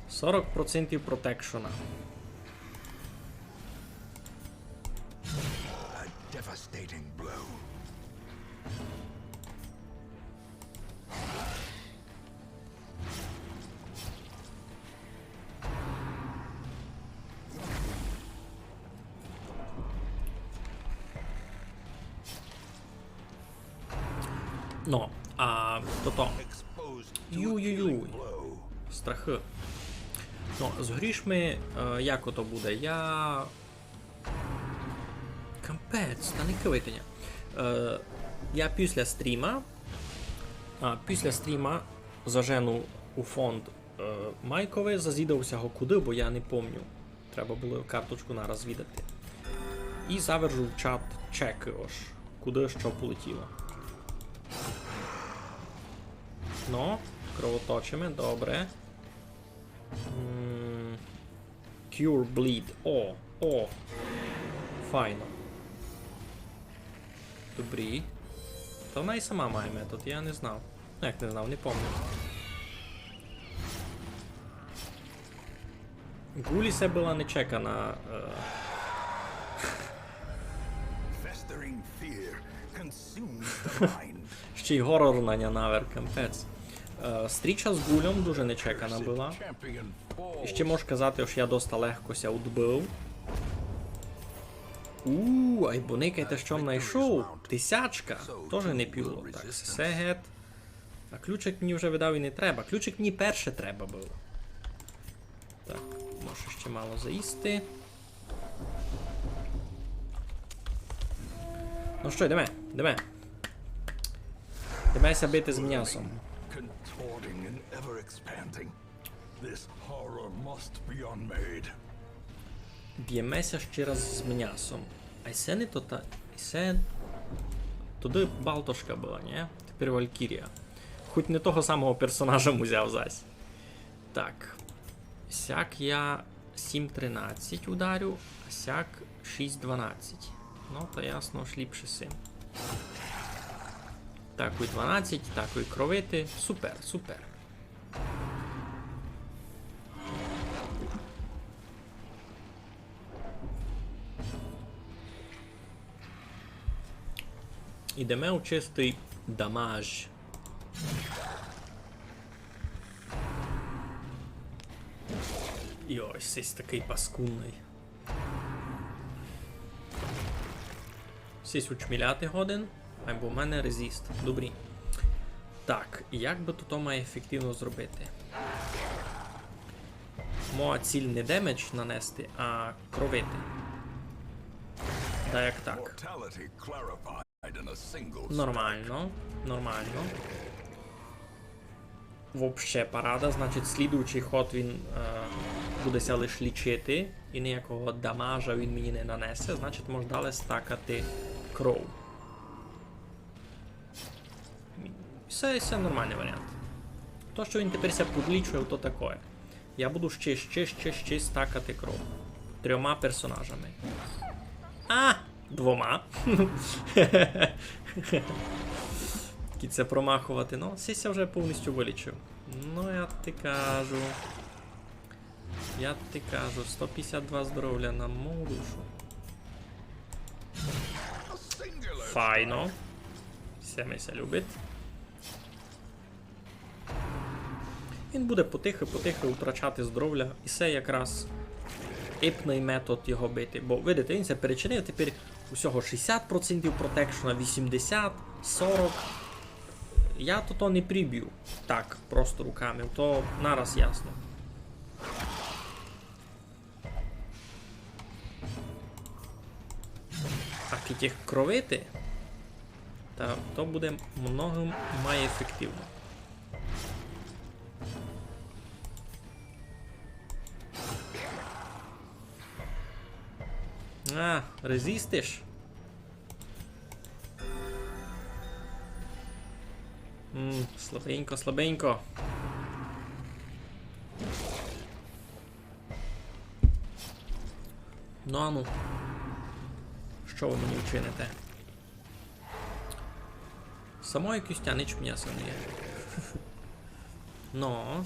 [SPEAKER 1] %40% протекшена.
[SPEAKER 2] A devastating blow.
[SPEAKER 1] Ну, а то-то.
[SPEAKER 2] Exposed to a
[SPEAKER 1] Ю-ю-ю.
[SPEAKER 2] killing blow.
[SPEAKER 1] Страхи. Ну, з грішми, як ото буде? Капець, та не кивитиня. Я після стріма зажену у фонд Майковий, зазідався го куди, бо я не помню. Треба було карточку нараз віддати. І завержу в чат чеки ось, куди що полетіло. Ну, кровоточимо, добре. Cure Bleed. О, файно. Добрі. Та вона і сама має метод, я не знав. Ну як не знав, не пам'ятаю. Гулісе була нечекана.
[SPEAKER 2] Festering fear consumes the mind.
[SPEAKER 1] Ще й горорна нянавер, капець. Стріча з гулем дуже нечекана була.
[SPEAKER 2] Champion
[SPEAKER 1] І
[SPEAKER 2] falls.
[SPEAKER 1] ще можу казати, що я доста легко ся утбив. Ай боникайте, що знайшов. Тисячка. Тоже не піло. Так, сегет. А ключик мені вже видав і не треба. Ключик мені перше треба було. Так, може ще мало заїсти. Ну що, йдемо, йдемо. Йдемося бити з м'ясом.
[SPEAKER 2] Contorting and ever expanding. This horror must be unmade.
[SPEAKER 1] Б'ємося ще раз з м'ясом. А це не то та. Це. Туди Балтошка була, ні? Тепер Валькірія. Хоч не того самого персонажа взяв зась. Так. Сяк я 7-13 ударю, а сяк 6-12. Ну, то ясно, ж ліпше сим. Такий 12, такий кровити. Супер, супер. Ідемо у чистий дамаж. Йой, сись такий паскудний. Сись учміляти годин, або в мене резист. Добрі. Так, як би то має ефективно зробити? Моя ціль не демедж нанести, а кровити. Да як так.
[SPEAKER 2] Mortality clarified in a single
[SPEAKER 1] Нормально, нормально. Вообще парада, значить слідуючий ход він будеся лише лічити і ніякого дамажа він мені не нанесе, значить можна далі стакати кров. Це нормальний варіант. То, що він тепер ся подлічує, то таке. Я буду ще стакати кров. 3 персонажами. А! 2. Які це промахувати. Ну, сися вже повністю вилічив. Ну, я ти кажу. 152 здоров'я на мою душу. Файно. Все мися любить. Він буде потихи втрачати здоров'я. І це якраз епний метод його бити. Бо, видите, він це перечинив, тепер усього 60% протекшена, 80, 40. Я то не приб'ю так, просто руками, то нараз ясно. А під їх кровити, то буде многим має ефективно. А, резистиш? Слабенько, слабенько. Ну ану. Що ви мені вчините? Самої кюстянич м'яса не є. Ну,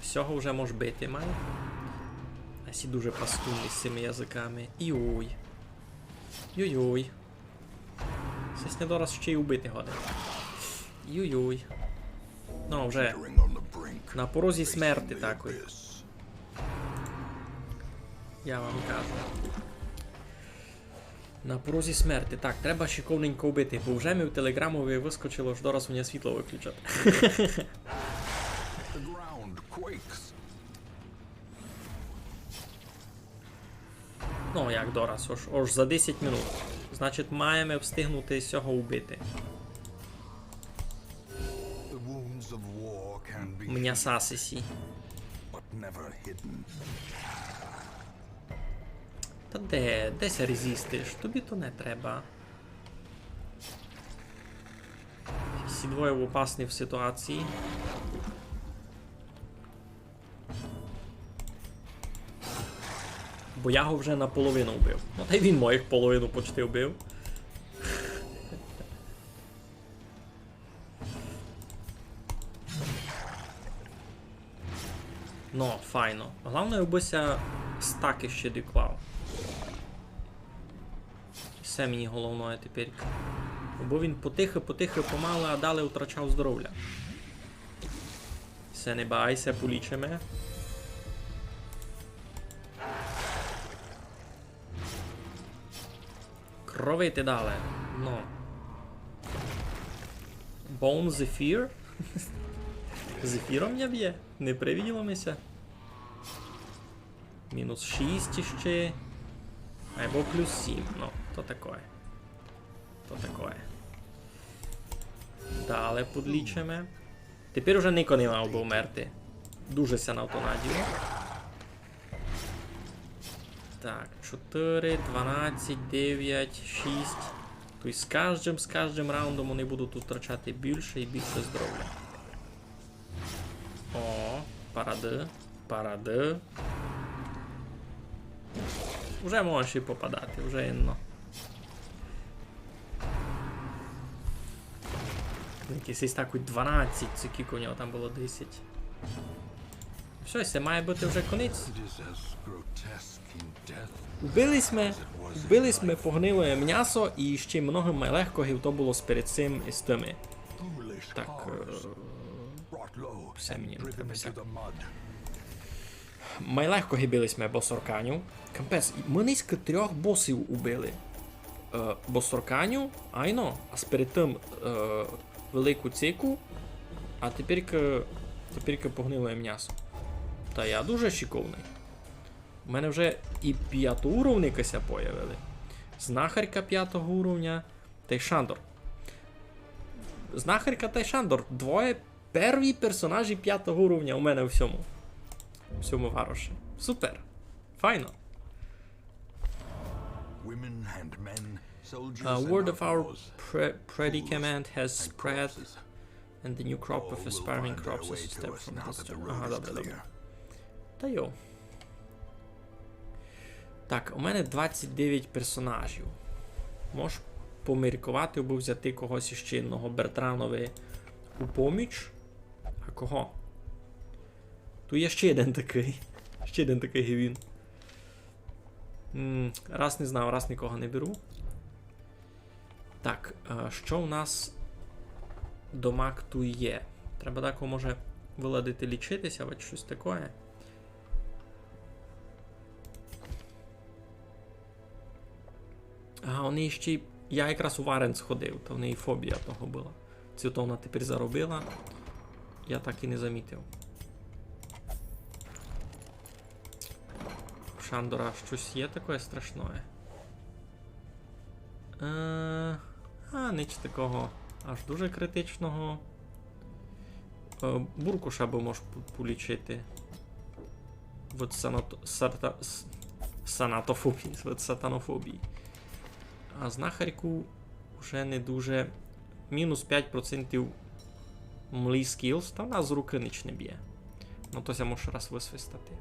[SPEAKER 1] всього вже може бити має. А сі дуже паскудні з цими язиками. Іой. Йой-йой. Сесь недораз ще й убити годин. Йой-йой. Ну, вже на порозі смерти такої. Я вам кажу. На порозі смерти. Так, треба шиковненько вбити, бо вже ми в телеграмові вискочило, що дораз мені світло виключати. Ну, як дораз, аж за 10 минут. Значить, маємо встигнути цього вбити. М'ясасисі. Та де ся резистиш? Тобі то не треба. Всі двоє опасні в ситуації. Бо я його вже наполовину вбив. Ну та й він моїх половину почти вбив. Ну, файно. Головне, обися стаки ще доклав. Все мені головне тепер. Бо він потихо помалу, а далі втрачав здоров'я. Все, не байся, полічимо. Кровити далі. Ну. Bone Zephyr? Зефіром я б'є? Не привіділося? Мінус 6 іще. Або плюс 7. Ну, то такое. То такое. Далі подлічимо. Тепер уже ніко не мав би вмерти. Дуже ся на то надію. Так, 4, 12, 9, 6. Тобто з кожним раундом вони будуть тут втрачати більше і більше здоров'я. О, паради. Уже можеш і попадати, вже інно. Якийсь такий 12, це кілько у нього там було 10. Все, це має бути вже конець. Убили ми погниле м'ясо і ще много майлегкогів то було перед цим і з тими. Так, все мені не треба всяко. Майлегко гибились ми босорканю. Кампець, ми низько 3 босів убили. Босорканю, айно, а перед тим велику цику, а тепер погниле м'ясо. Та я дуже шиковний. У мене вже і 5 уровника появили. Знахарка 5 уровня та й Шандор. Знахарка та й Шандор. Двоє перві персонажі 5 уровня у мене у всьому. У всьому вароші. Супер. Файно. Word of our predicament has spread and the new crop of aspiring crops is a step from this. Ага, добре. Та йо. Так, у мене 29 персонажів. Можеш поміркувати, або взяти когось іще інного Бертранові у поміч. А кого? Тут є ще один такий. Ще один такий гівін. Раз не знаю, раз нікого не беру. Так, що у нас до макту є? Треба так, може, виладити лічитися, або щось таке. А, вони ще... Я якраз у Варен сходив, то в неї фобія того була. Цю то вона тепер заробила. Я так і не замітив. У Шандора щось є таке страшне? Ніч такого аж дуже критичного. Буркуша би можеш полічити. Від санатофобії, від сатанофобії. А знахарку вже не дуже. Мінус 5% млі скілз, та вона з руки ніч не б'є. Ну то ся може раз висвистати.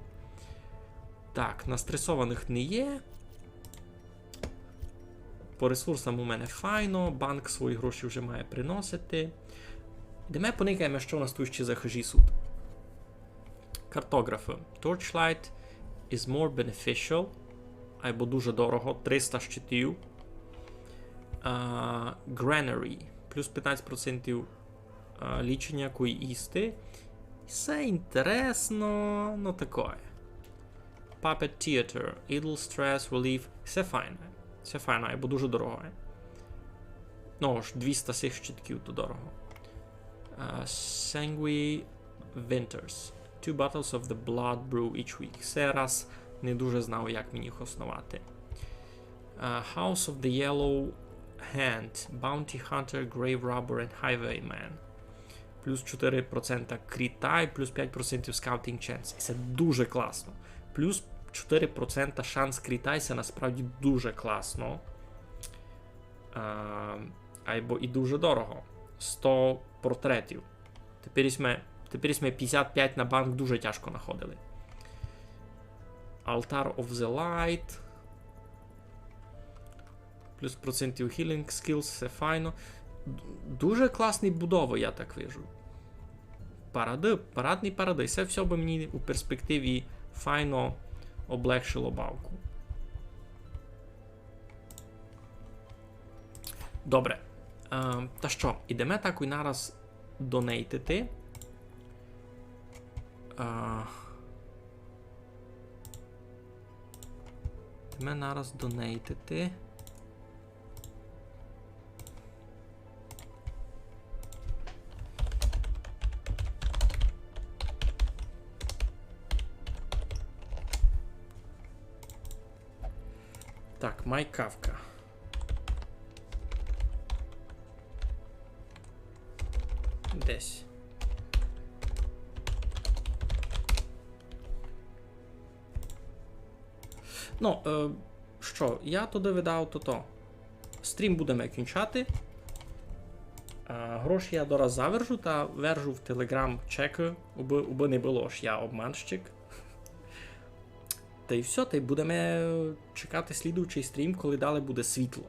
[SPEAKER 1] Так, на стресованих не є. По ресурсам у мене файно, банк свої гроші вже має приносити. Йдемо поникаємо, що у нас тут ще за хижі суд. Картографи. Torchlight is more beneficial. Або дуже дорого, 300 щитів. Granary. Плюс 15% лічення кої-істи. Все інтересно, ну таке. Puppet Theater. Idle Stress Relief. Все файне. Все файно, або дуже дорого. Ну ж, 200 цих щитків то дорого. Sanguine Winters. 2 bottles of the blood brew each week. Це раз не дуже знав, як мені їх основати. House of the Yellow Hand. Bounty Hunter, Grave Robber and Highwayman. Плюс 4% крита і плюс 5% scouting chance. Це дуже класно. Плюс 4% шанс крита, це насправді дуже класно. Або і дуже дорого. 100 портретів. Тепер ми 55 на банк дуже тяжко знаходили. Altar of the Light. Плюс процентів healing skills, все файно. Дуже класний будови, я так вижу. парадний паради. Це все би мені у перспективі файно облегшило бавку. Добре. Та що, ідемо так і нараз донейтити. Ідемо нараз донейтити. Так, Майкавка. Десь. Ну, що, я туди видав то. Стрім будемо кінчати. Гроші я дораз завержу та вержу в Telegram чеки, уби не було ж я обманщик. Та й все, та й будемо чекати слідуючий стрім, коли далі буде світло.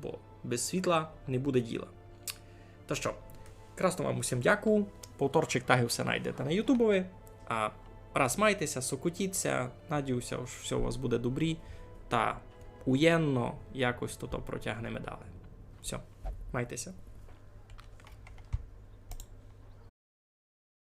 [SPEAKER 1] Бо без світла не буде діла. Та що, красно вам усім дякую. Повторчик тагів все знайдете на ютубові. А раз майтеся, сокотіться, надіюся, що все у вас буде добрі. Та уєнно якось то протягнемо далі. Все, майтеся.